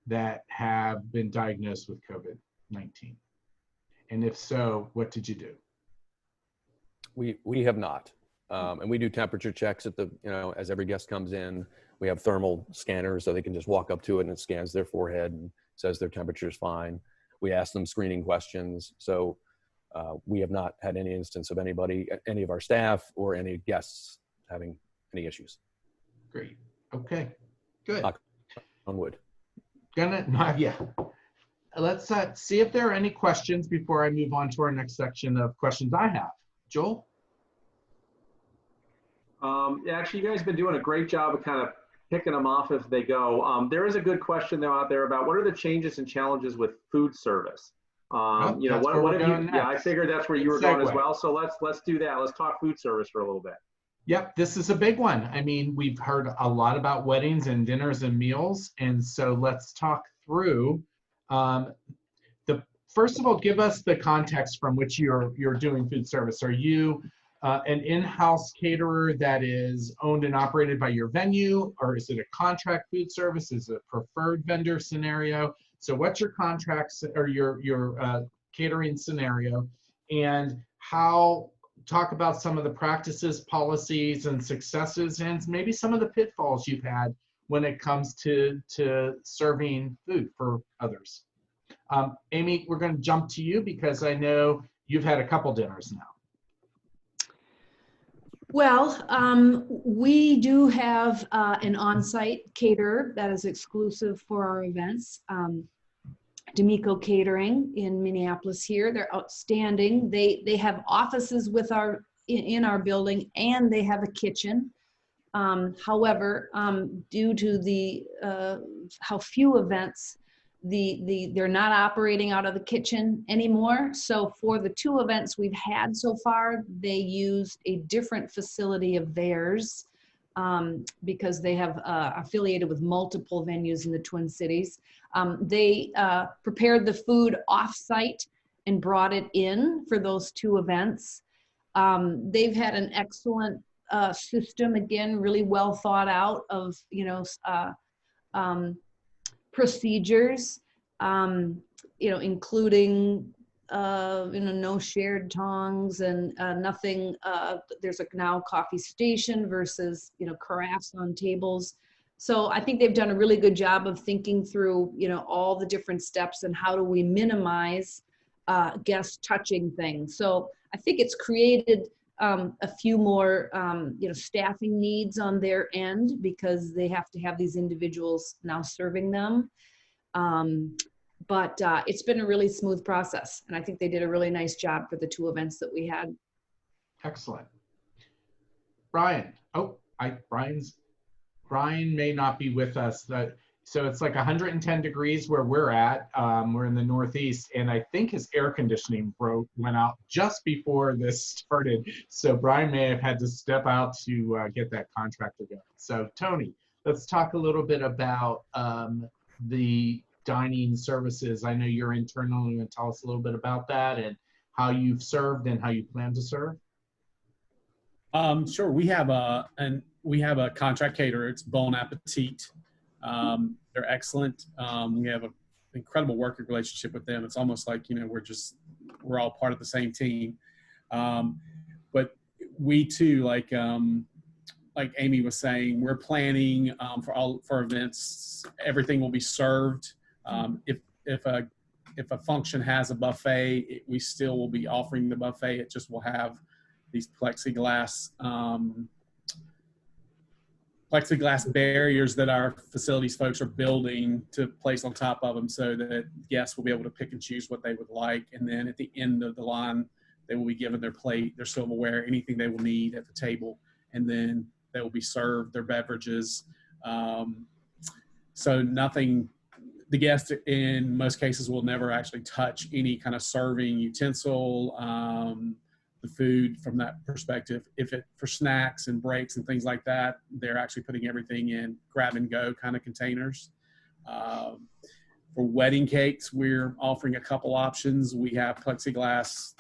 that have been diagnosed with COVID-19? And if so, what did you do? We have not. And we do temperature checks at as every guest comes in. We have thermal scanners so they can just walk up to it and it scans their forehead and says their temperature is fine. We ask them screening questions. So we have not had any instance of anybody, any of our staff or any guests having any issues. Great. Okay, good. Knock on wood. Let's see if there are any questions before I move on to our next section of questions I have. Joel? Yeah, actually, you guys have been doing a great job of kind of picking them off as they go. There is a good question though out there about what are the changes and challenges with food service? You know, that's where what we're have you, going yeah, I next. figured that's where you were Good going as segue. well. So let's do that. Let's talk food service for a little bit. Yep, this is a big one. I mean, we've heard a lot about weddings and dinners and meals, and so let's talk through first of all, give us the context from which you're doing food service. Are you an in-house caterer that is owned and operated by your venue, or is it a contract food service? Is it a preferred vendor scenario? So what's your contracts or your catering scenario, and talk about some of the practices, policies, and successes, and maybe some of the pitfalls you've had when it comes to serving food for others. Amy, we're going to jump to you because I know you've had a couple dinners now. Well, we do have an on-site caterer that is exclusive for our events. D'Amico Catering in Minneapolis here. They're outstanding. They have offices in our building, and they have a kitchen. However, due to the how few events, they're not operating out of the kitchen anymore. So for the 2 events we've had so far, they used a different facility of theirs because they have affiliated with multiple venues in the Twin Cities. They prepared the food off-site and brought it in for those 2 events. They've had an excellent system, again, really well thought out of, procedures, including, no shared tongs and nothing. There's now coffee station versus, carafes on tables. So I think they've done a really good job of thinking through, all the different steps and how do we minimize guests touching things. So I think it's created a few more, staffing needs on their end because they have to have these individuals now serving them. But it's been a really smooth process, and I think they did a really nice job for the 2 events that we had. Excellent. Brian, Brian may not be with us. So it's like 110 degrees where we're at. We're in the Northeast, and I think his air conditioning went out just before this started. So Brian may have had to step out to get that contractor going. So Tony, let's talk a little bit about the dining services. I know you're internal. You want to tell us a little bit about that and how you've served and how you plan to serve? Sure. We have a contract caterer. It's Bon Appetit. They're excellent. We have an incredible working relationship with them. It's almost like, we're all part of the same team. But we too, like Amy was saying, we're planning for events. Everything will be served. If a function has a buffet, we still will be offering the buffet. It just will have these plexiglass barriers that our facilities folks are building to place on top of them so that guests will be able to pick and choose what they would like. And then at the end of the line, they will be given their plate, their silverware, anything they will need at the table. And then they will be served their beverages. So the guest in most cases will never actually touch any kind of serving utensil, the food from that perspective. For snacks and breaks and things like that, they're actually putting everything in grab and go kind of containers. For wedding cakes, we're offering a couple options. We have plexiglass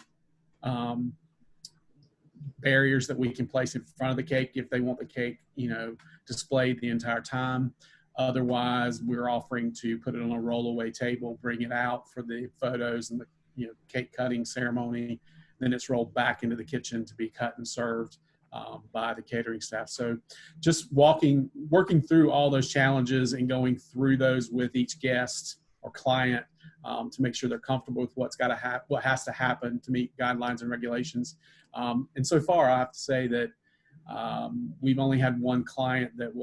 barriers that we can place in front of the cake if they want the cake, displayed the entire time. Otherwise, we're offering to put it on a rollaway table, bring it out for the photos and the cake cutting ceremony. Then it's rolled back into the kitchen to be cut and served by the catering staff. So just working through all those challenges and going through those with each guest or client to make sure they're comfortable with what has to happen to meet guidelines and regulations. And so far, I have to say that we've only had one client that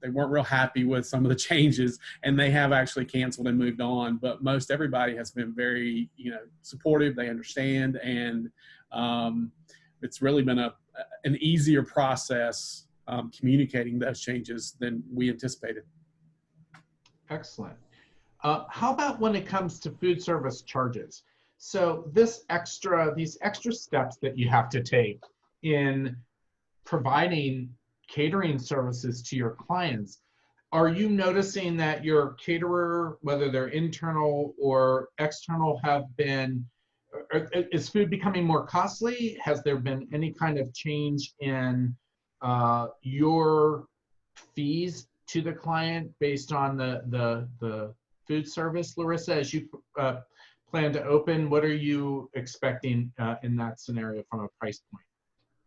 they weren't real happy with some of the changes, and they have actually canceled and moved on. But most everybody has been very, supportive. They understand, and it's really been an easier process communicating those changes than we anticipated. Excellent. How about when it comes to food service charges? So these extra steps that you have to take in providing catering services to your clients, are you noticing that your caterer, whether they're internal or external, is food becoming more costly? Has there been any kind of change in your fees to the client based on the food service? Larissa, as you plan to open, what are you expecting in that scenario from a price point?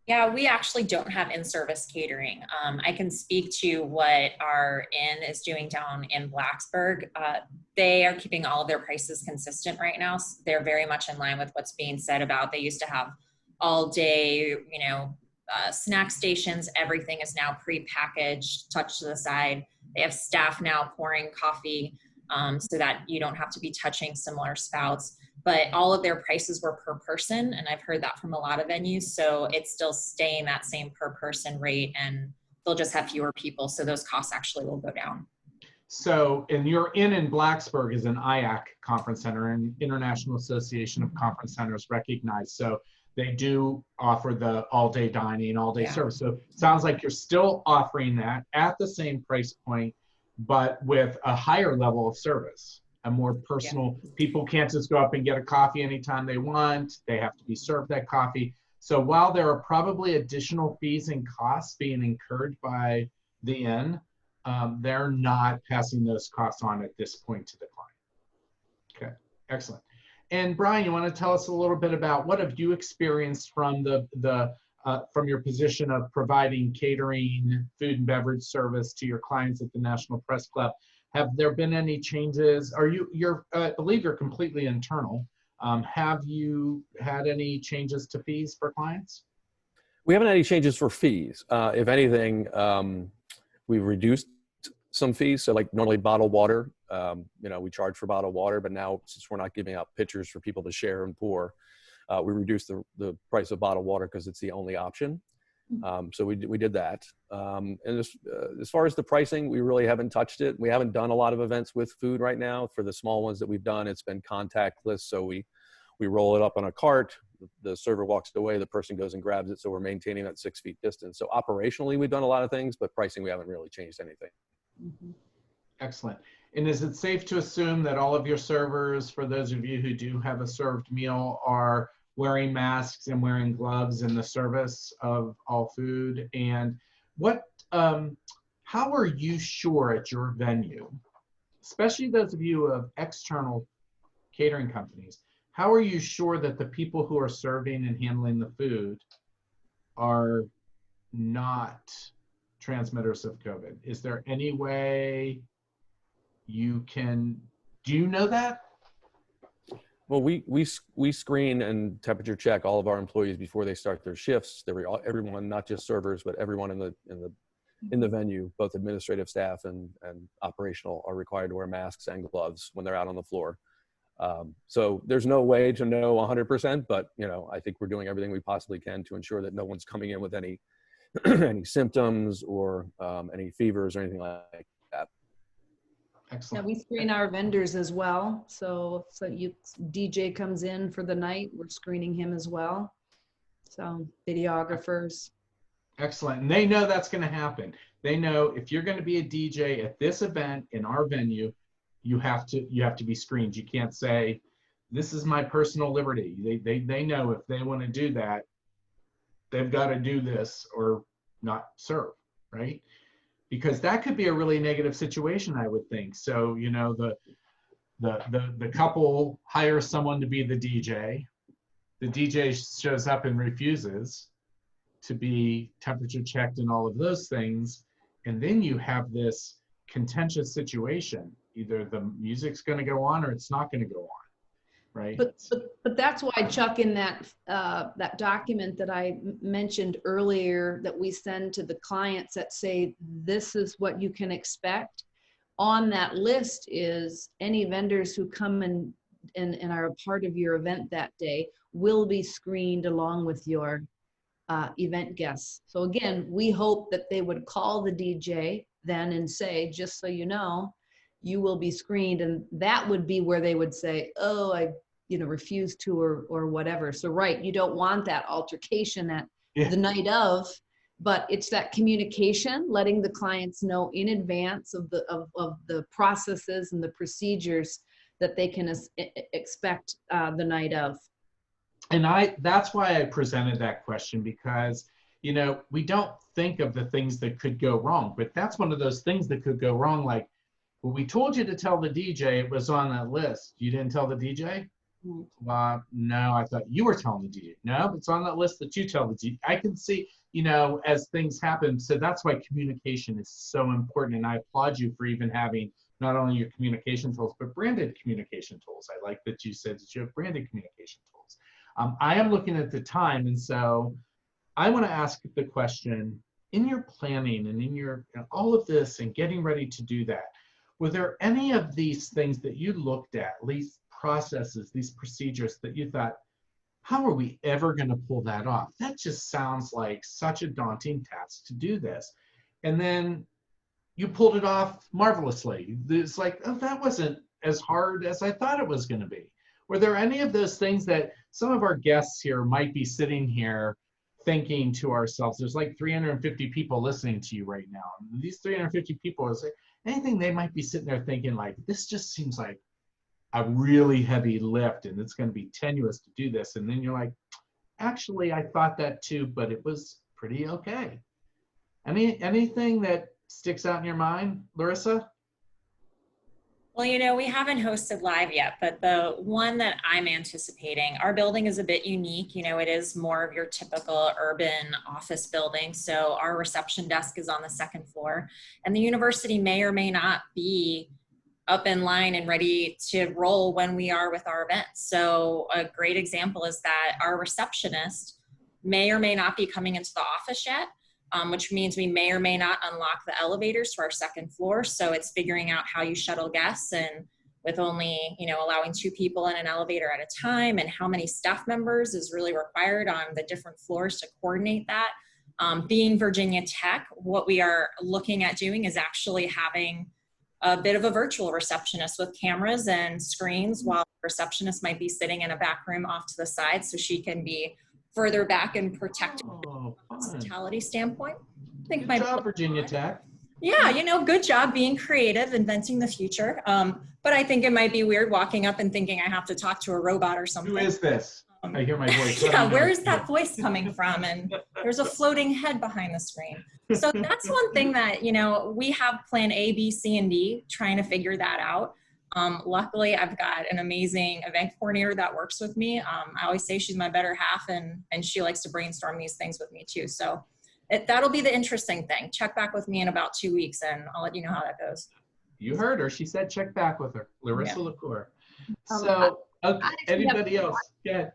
Yeah, we actually don't have in-service catering. I can speak to what our inn is doing down in Blacksburg. They are keeping all of their prices consistent right now. So they're very much in line with what's being said about, they used to have all day, snack stations. Everything is now pre-packaged, touched to the side. They have staff now pouring coffee so that you don't have to be touching similar spouts. But all of their prices were per person, and I've heard that from a lot of venues. So it's still staying that same per person rate, and they'll just have fewer people. So those costs actually will go down. So, and your inn in Blacksburg is an IAC conference center, and International Association of Conference Centers recognized. So they do offer the all-day dining, all-day service. So it sounds like you're still offering that at the same price point, but with a higher level of service. A more personal, people can't just go up and get a coffee anytime they want. They have to be served that coffee. So while there are probably additional fees and costs being incurred by the inn, they're not passing those costs on at this point to the client. Okay, excellent. And Brian, you want to tell us a little bit about what have you experienced from from your position of providing catering, food and beverage service to your clients at the National Press Club? Have there been any changes? I believe you're completely internal. Have you had any changes to fees for clients? We haven't had any changes for fees. If anything, we've reduced some fees. So like normally bottled water, we charge for bottled water, but now since we're not giving out pitchers for people to share and pour, we reduced the price of bottled water because it's the only option. So we did that. And as far as the pricing, we really haven't touched it. We haven't done a lot of events with food right now. For the small ones that we've done, it's been contactless. So we roll it up on a cart, the server walks away, the person goes and grabs it. So we're maintaining that 6 feet distance. So operationally, we've done a lot of things, but pricing, we haven't really changed anything. Mm-hmm. Excellent. And is it safe to assume that all of your servers, for those of you who do have a served meal, are wearing masks and wearing gloves in the service of all food? And how are you sure at your venue, especially those of you of external catering companies, how are you sure that the people who are serving and handling the food are not transmitters of COVID? Is there any way do you know that? Well, we screen and temperature check all of our employees before they start their shifts. Everyone, not just servers, but everyone in the venue, both administrative staff and operational, are required to wear masks and gloves when they're out on the floor. So there's no way to know 100%, but I think we're doing everything we possibly can to ensure that no one's coming in with any any symptoms or any fevers or anything like that. Excellent. Yeah, we screen our vendors as well. So DJ comes in for the night, we're screening him as well. So videographers. Excellent. And they know that's going to happen. They know if you're going to be a DJ at this event in our venue, you have to be screened. You can't say, this is my personal liberty. They know if they want to do that, they've got to do this or not serve, right? Because that could be a really negative situation, I would think. So, the couple hires someone to be the DJ. The DJ shows up and refuses to be temperature checked and all of those things. And then you have this contentious situation. Either the music's going to go on or it's not going to go on, right? But that's why, Chuck, in that document that I mentioned earlier that we send to the clients that say, this is what you can expect, on that list is any vendors who come and are a part of your event that day will be screened along with your event guests. So again, we hope that they would call the DJ then and say, just so you know, you will be screened. And that would be where they would say, oh, I, refuse to, or whatever. So, right, you don't want that altercation at the night of, but it's that communication, letting the clients know in advance of the processes and the procedures that they can expect the night of. And that's why I presented that question, because, we don't think of the things that could go wrong, but that's one of those things that could go wrong. Like, well, we told you to tell the DJ it was on that list. You didn't tell the DJ? No, I thought you were telling the DJ. No, it's on that list that you tell the DJ. I can see, as things happen. So that's why communication is so important. And I applaud you for even having not only your communication tools, but branded communication tools. I like that you said that you have branded communication tools. I am looking at the time, and so I want to ask the question, in your planning and in your all of this and getting ready to do that, were there any of these things that you looked at, these processes, these procedures that you thought, how are we ever going to pull that off? That just sounds like such a daunting task to do this. And then you pulled it off marvelously. It's like, oh, that wasn't as hard as I thought it was going to be. Were there any of those things that some of our guests here might be sitting here thinking to ourselves, there's like 350 people listening to you right now. And these 350 people, is there anything they might be sitting there thinking like, this just seems like a really heavy lift and it's going to be tenuous to do this. And then you're like, actually, I thought that too, but it was pretty okay. Anything that sticks out in your mind, Larissa? Well, we haven't hosted live yet, but the one that I'm anticipating, our building is a bit unique. It is more of your typical urban office building. So our reception desk is on the second floor, and the university may or may not be up in line and ready to roll when we are with our events. So a great example is that our receptionist may or may not be coming into the office yet, which means we may or may not unlock the elevators to our second floor. So it's figuring out how you shuttle guests, and with only, allowing 2 people in an elevator at a time, and how many staff members is really required on the different floors to coordinate that. Being Virginia Tech, what we are looking at doing is actually having a bit of a virtual receptionist with cameras and screens, while the receptionist might be sitting in a back room off to the side, so she can be further back and protected from a hospitality standpoint. I think good job, Virginia Tech. Yeah, good job being creative, inventing the future. But I think it might be weird walking up and thinking I have to talk to a robot or something. Who is this? I hear my voice. Yeah, where is that voice coming from? And there's a floating head behind the screen. So that's one thing that, we have plan A, B, C, and D, trying to figure that out. Luckily, I've got an amazing event coordinator that works with me. I always say she's my better half, and she likes to brainstorm these things with me too. So that'll be the interesting thing. Check back with me in about 2 weeks, and I'll let you know how that goes. You heard her. She said check back with her. Larissa LaCour. So, okay, anybody else? Yeah.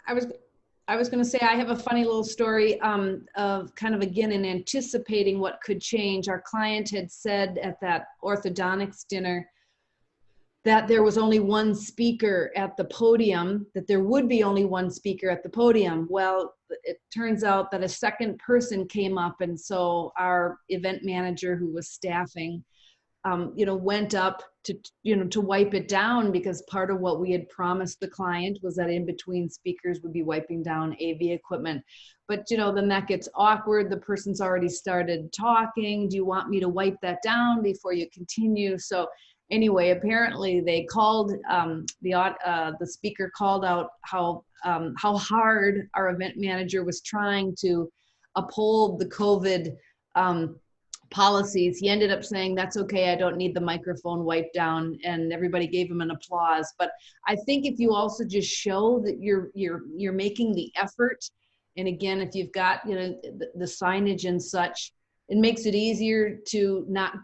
I was going to say, I have a funny little story of kind of, again, in anticipating what could change. Our client had said at that orthodontics dinner that there was only one speaker at the podium, that there would be only one speaker at the podium. Well, it turns out that a second person came up, and so our event manager who was staffing, went up to wipe it down, because part of what we had promised the client was that in between speakers would be wiping down AV equipment. But, then that gets awkward. The person's already started talking. Do you want me to wipe that down before you continue? So anyway, apparently they called, the speaker called out how hard our event manager was trying to uphold the COVID policies. He ended up saying, that's okay, I don't need the microphone wiped down, and everybody gave him an applause. But I think if you also just show that you're making the effort, and again, if you've got the signage and such, it makes it easier to not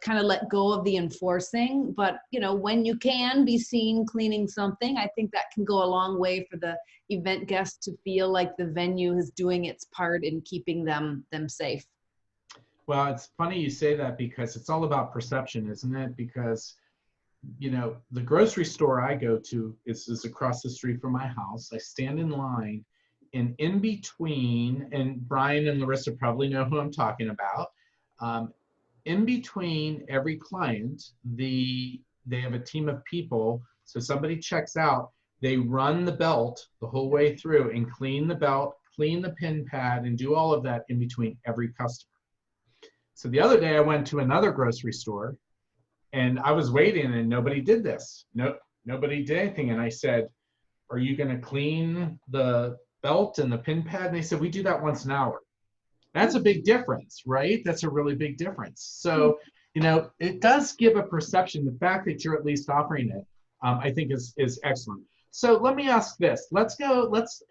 kind of let go of the enforcing. But when you can be seen cleaning something, I think that can go a long way for the event guests to feel like the venue is doing its part in keeping them safe. Well, it's funny you say that, because it's all about perception, isn't it? Because, the grocery store I go to is across the street from my house. I stand in line, and in between, and Brian and Larissa probably know who I'm talking about, in between every client, they have a team of people. So somebody checks out, they run the belt the whole way through and clean the belt, clean the pin pad, and do all of that in between every customer. So the other day I went to another grocery store and I was waiting and nobody did this. Nobody did anything. And I said, are you going to clean the belt and the pin pad? And they said, we do that once an hour. That's a big difference, right? That's a really big difference. So, you know, it does give a perception. The fact that you're at least offering it, I think is excellent. So let me ask this. Let's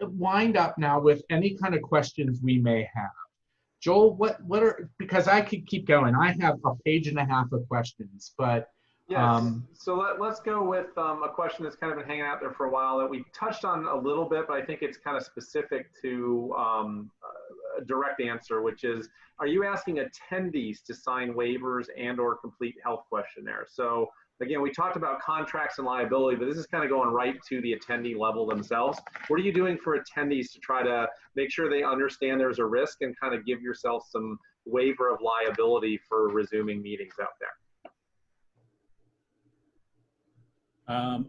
wind up now with any kind of questions we may have. Joel, what are, because I could keep going. I have a page and a half of questions, but yes. So let's go with a question that's kind of been hanging out there for a while that we touched on a little bit, but I think it's kind of specific to a direct answer, which is, are you asking attendees to sign waivers and or complete health questionnaires? So again, we talked about contracts and liability, but this is kind of going right to the attendee level themselves. What are you doing for attendees to try to make sure they understand there's a risk and kind of give yourself some waiver of liability for resuming meetings out there?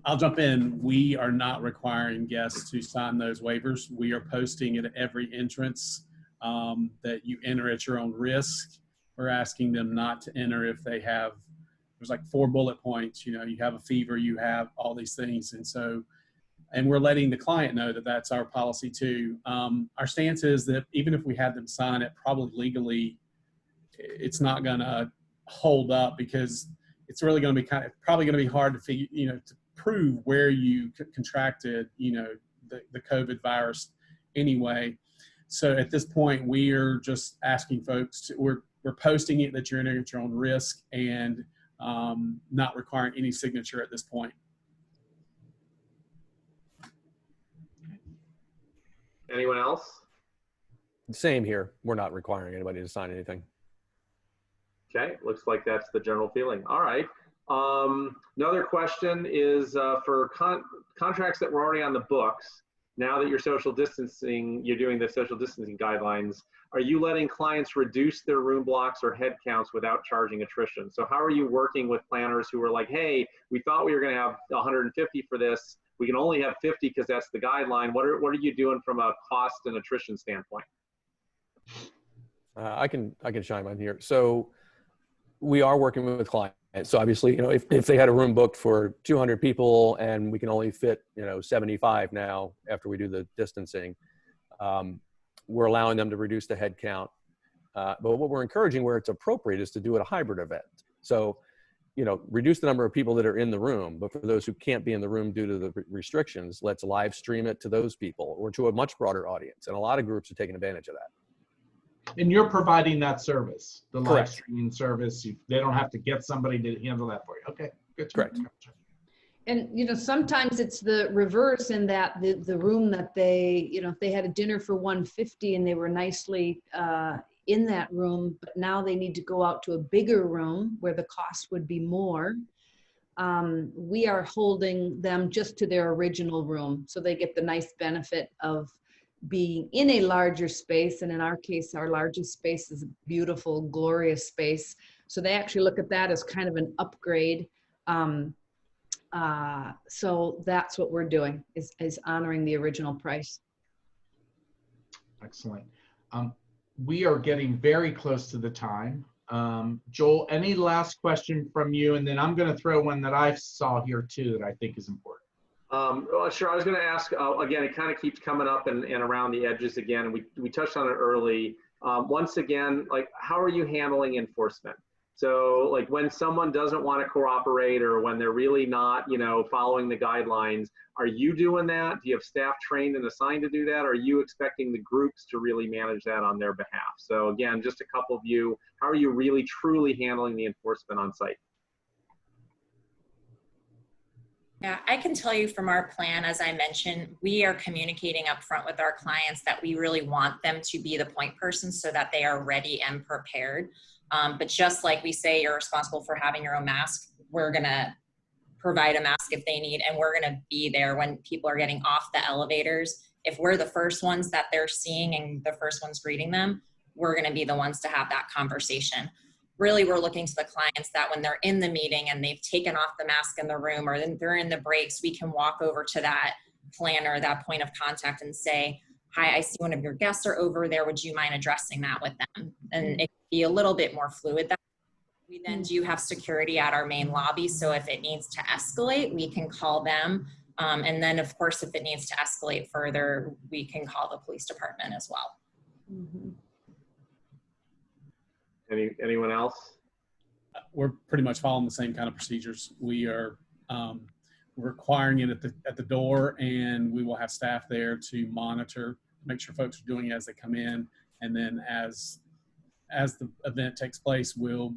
I'll jump in. We are not requiring guests to sign those waivers. We are posting at every entrance that you enter at your own risk. We're asking them not to enter if they have, there's like 4 bullet points, you know, you have a fever, you have all these things. And so, and we're letting the client know that that's our policy too. Our stance is that even if we had them sign it, probably legally, it's not gonna hold up because it's really going to be probably going to be hard to figure, you know, to prove where you contracted, you know, the COVID virus anyway. So at this point, we are just asking folks to, we're posting it that you're entering at your own risk and not requiring any signature at this point. Anyone else? Same here. We're not requiring anybody to sign anything. Okay, looks like that's the general feeling. All right. Another question is for contracts that were already on the books. Now that you're social distancing, you're doing the social distancing guidelines, are you letting clients reduce their room blocks or head counts without charging attrition? So how are you working with planners who are like, hey, we thought we were going to have 150 for this. We can only have 50 because that's the guideline. What are you doing from a cost and attrition standpoint? I can chime in here. So we are working with clients. So obviously, you know, if they had a room booked for 200 people and we can only fit, you know, 75 now after we do the distancing, we're allowing them to reduce the head count. But what we're encouraging where it's appropriate is to do it a hybrid event. So, you know, reduce the number of people that are in the room, but for those who can't be in the room due to the restrictions, let's live stream it to those people or to a much broader audience. And a lot of groups are taking advantage of that. And you're providing that service, the live Correct. streaming service. They don't have to get somebody to handle that for you. Okay, good. Correct. And, you know, sometimes it's the reverse in that the room that they, you know, if they had a dinner for 150 and they were nicely in that room, but now they need to go out to a bigger room where the cost would be more. We are holding them just to their original room. So they get the nice benefit of being in a larger space. And in our case, our largest space is a beautiful, glorious space. So they actually look at that as kind of an upgrade. So that's what we're doing is honoring the original price. Excellent. We are getting very close to the time. Joel, any last question from you? And then I'm going to throw one that I saw here too that I think is important. Sure. I was going to ask, again, it kind of keeps coming up and around the edges again. And we touched on it early. Once again, like, how are you handling enforcement? So like when someone doesn't want to cooperate or when they're really not, you know, following the guidelines, are you doing that? Do you have staff trained and assigned to do that? Or are you expecting the groups to really manage that on their behalf? So again, just a couple of you, how are you really truly handling the enforcement on site? Yeah, I can tell you from our plan, as I mentioned, we are communicating up front with our clients that we really want them to be the point person so that they are ready and prepared. But just like we say, you're responsible for having your own mask, we're gonna provide a mask if they need, and we're gonna be there when people are getting off the elevators. If we're the first ones that they're seeing and the first ones greeting them, we're gonna be the ones to have that conversation. really we're looking to the clients that when they're in the meeting and they've taken off the mask in the room, or then they're in the breaks, we can walk over to that planner, that point of contact, and say, hi, I see one of your guests are over there. Would you mind addressing that with them? And it can be a little bit more fluid. We then do have security at our main lobby. So if it needs to escalate, we can call them. And then of course, if it needs to escalate further, we can call the police department as well. Mhm. Anyone else? We're pretty much following the same kind of procedures. We are requiring it at the door, and we will have staff there to monitor, make sure folks are doing it as they come in. And then as the event takes place, we'll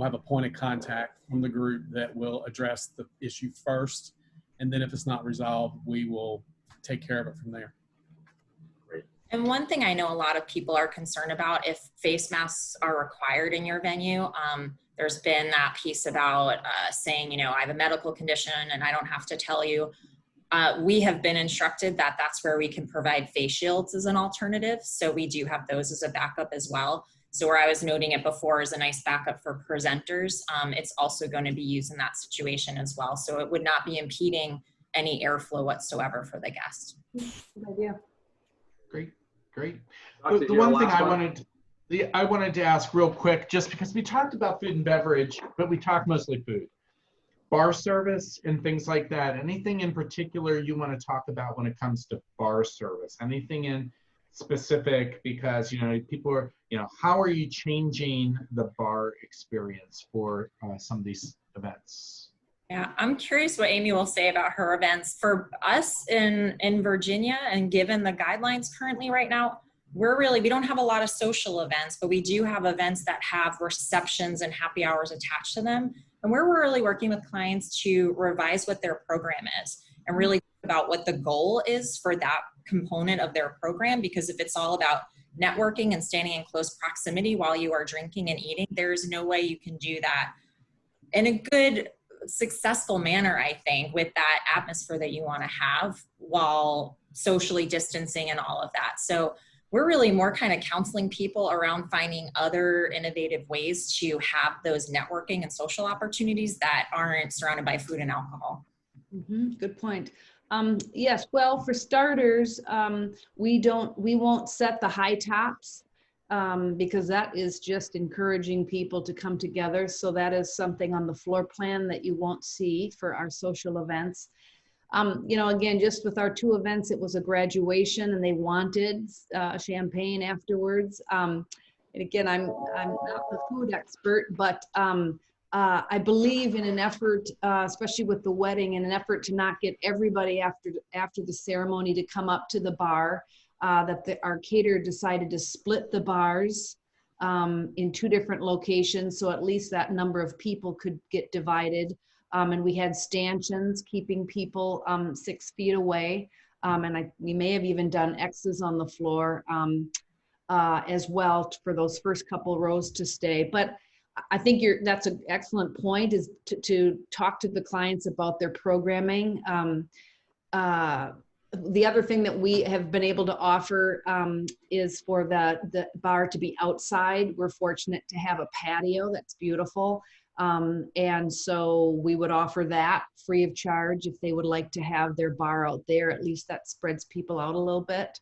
have a point of contact from the group that will address the issue first. And then if it's not resolved, we will take care of it from there. Great. And one thing I know a lot of people are concerned about, if face masks are required in your venue, there's been that piece about saying, you know, I have a medical condition and I don't have to tell you. We have been instructed that that's where we can provide face shields as an alternative. So we do have those as a backup as well. So where I was noting it before as a nice backup for presenters, it's also going to be used in that situation as well. So it would not be impeding any airflow whatsoever for the guest. Good idea. Great, great. Dr., The one thing I wanted to ask real quick, just because we talked about food and beverage, but we talked mostly food. Bar service and things like that. Anything in particular you want to talk about when it comes to bar service? Anything in specific, because, you know, people are, you know, how are you changing the bar experience for some of these events? Yeah, I'm curious what Amy will say about her events. For us in Virginia, and given the guidelines currently right now, we don't have a lot of social events, but we do have events that have receptions and happy hours attached to them. And we're really working with clients to revise what their program is and really think about what the goal is for that component of their program. Because if it's all about networking and standing in close proximity while you are drinking and eating, there's no way you can do that in a good, successful manner, I think, with that atmosphere that you want to have while socially distancing and all of that. So we're really more kind of counseling people around finding other innovative ways to have those networking and social opportunities that aren't surrounded by food and alcohol. Mm-hmm. Good point. Yes, well, for starters, we won't set the high tops because that is just encouraging people to come together. So that is something on the floor plan that you won't see for our social events. You know, again, just with our two events, it was a graduation and they wanted champagne afterwards. And again, I'm not the food expert, but I believe in an effort, especially with the wedding, in an effort to not get everybody after the ceremony to come up to the bar, that our caterer decided to split the bars in two different locations. So at least that number of people could get divided. And we had stanchions keeping people 6 feet away. And we may have even done X's on the floor as well for those first couple rows to stay. But I think that's an excellent point, is to talk to the clients about their programming. The other thing that we have been able to offer is for the bar to be outside. We're fortunate to have a patio that's beautiful. And so we would offer that free of charge if they would like to have their bar out there. At least that spreads people out a little bit.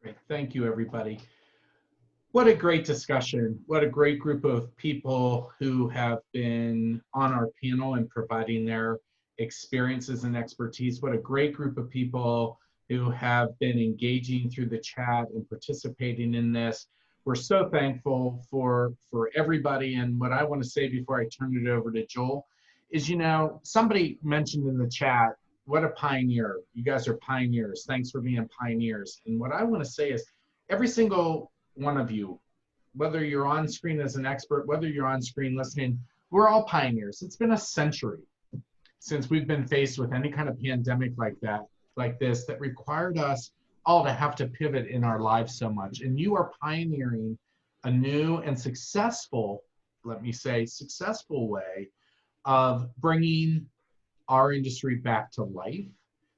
Great, thank you, everybody. What a great discussion. What a great group of people who have been on our panel and providing their experiences and expertise. What a great group of people who have been engaging through the chat and participating in this. We're so thankful for everybody. And what I want to say before I turn it over to Joel is, you know, somebody mentioned in the chat, what a pioneer. You guys are pioneers. Thanks for being pioneers. And what I want to say is, every single one of you, whether you're on screen as an expert, whether you're on screen listening, we're all pioneers. It's been a century since we've been faced with any kind of pandemic like this, that required us all to have to pivot in our lives so much. And you are pioneering a new and successful, let me say, successful way of bringing our industry back to life.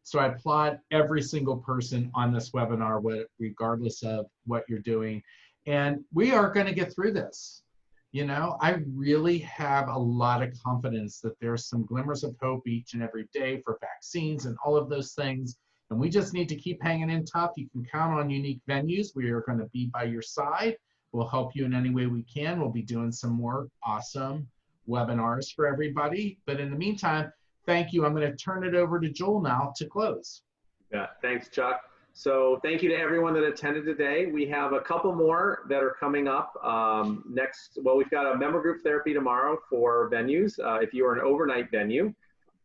So I applaud every single person on this webinar, regardless of what you're doing. And we are going to get through this. You know, I really have a lot of confidence that there's some glimmers of hope each and every day for vaccines and all of those things. And we just need to keep hanging in tough. You can count on Unique Venues. We are going to be by your side. We'll help you in any way we can. We'll be doing some more awesome webinars for everybody. But in the meantime, thank you. I'm going to turn it over to Joel now to close. Yeah, thanks, Chuck. So thank you to everyone that attended today. We have a couple more that are coming up next. Well, we've got a member group therapy tomorrow for venues. If you are an overnight venue,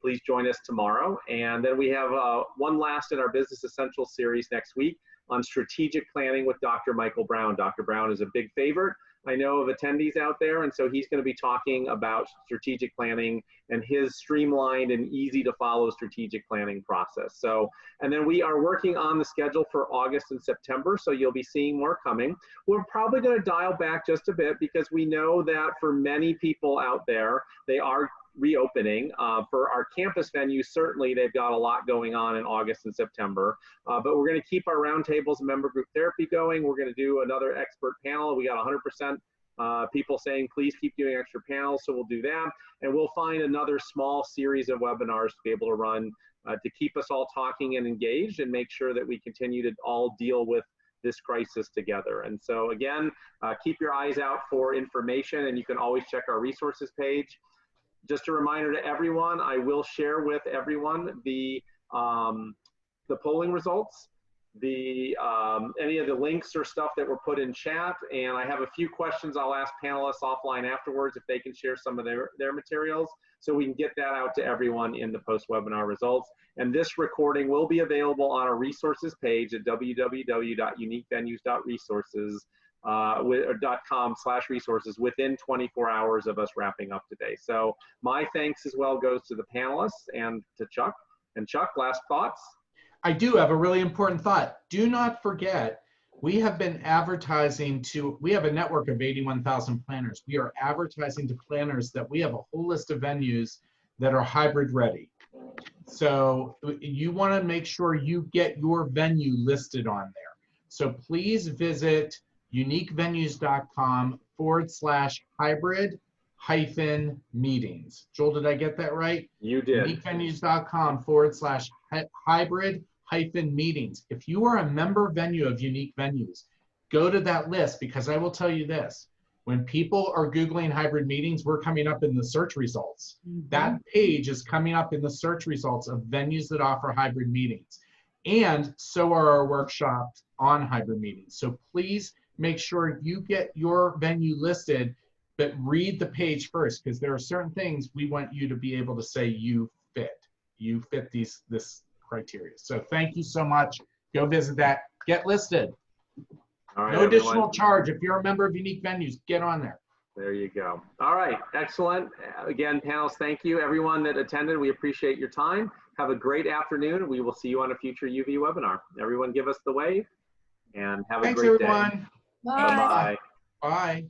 please join us tomorrow. And then we have one last in our Business Essentials series next week on strategic planning with Dr. Michael Brown. Dr. Brown is a big favorite, I know, of attendees out there. And so he's going to be talking about strategic planning and his streamlined and easy to follow strategic planning process. So, and then we are working on the schedule for August and September. So you'll be seeing more coming. We're probably going to dial back just a bit because we know that for many people out there, they are reopening. For our campus venues, certainly they've got a lot going on in August and September, but we're going to keep our roundtables and member group therapy going. We're going to do another expert panel. We got 100% people saying, please keep doing extra panels, so we'll do that. And we'll find another small series of webinars to be able to run to keep us all talking and engaged and make sure that we continue to all deal with this crisis together. And so again, keep your eyes out for information, and you can always check our resources page. Just a reminder to everyone, I will share with everyone the polling results, any of the links or stuff that were put in chat, and I have a few questions I'll ask panelists offline afterwards if they can share some of their materials, so we can get that out to everyone in the post-webinar results. And this recording will be available on our resources page at www.uniquevenues.resources.com/resources within 24 hours of us wrapping up today. So my thanks as well goes to the panelists and to Chuck. And Chuck, last thoughts? I do have a really important thought. Do not forget, we have been advertising we have a network of 81,000 planners. We are advertising to planners that we have a whole list of venues that are hybrid ready. So you want to make sure you get your venue listed on there. So please visit uniquevenues.com/hybrid-meetings. Joel, did I get that right? You did. uniquevenues.com/hybrid-meetings. If you are a member venue of Unique Venues, go to that list, because I will tell you this. When people are Googling hybrid meetings, we're coming up in the search results. That page is coming up in the search results of venues that offer hybrid meetings. And so are our workshops on hybrid meetings. So please make sure you get your venue listed, but read the page first, because there are certain things we want you to be able to say you fit this criteria. So thank you so much. Go visit that, get listed. All right, no additional charge. If you're a member of Unique Venues, get on there. There you go. All right, excellent. Again, panelists, thank you. Everyone that attended, we appreciate your time. Have a great afternoon. We will see you on a future UV webinar. Everyone give us the wave and have a great day. Thanks, everyone. Bye. Bye-bye. Bye.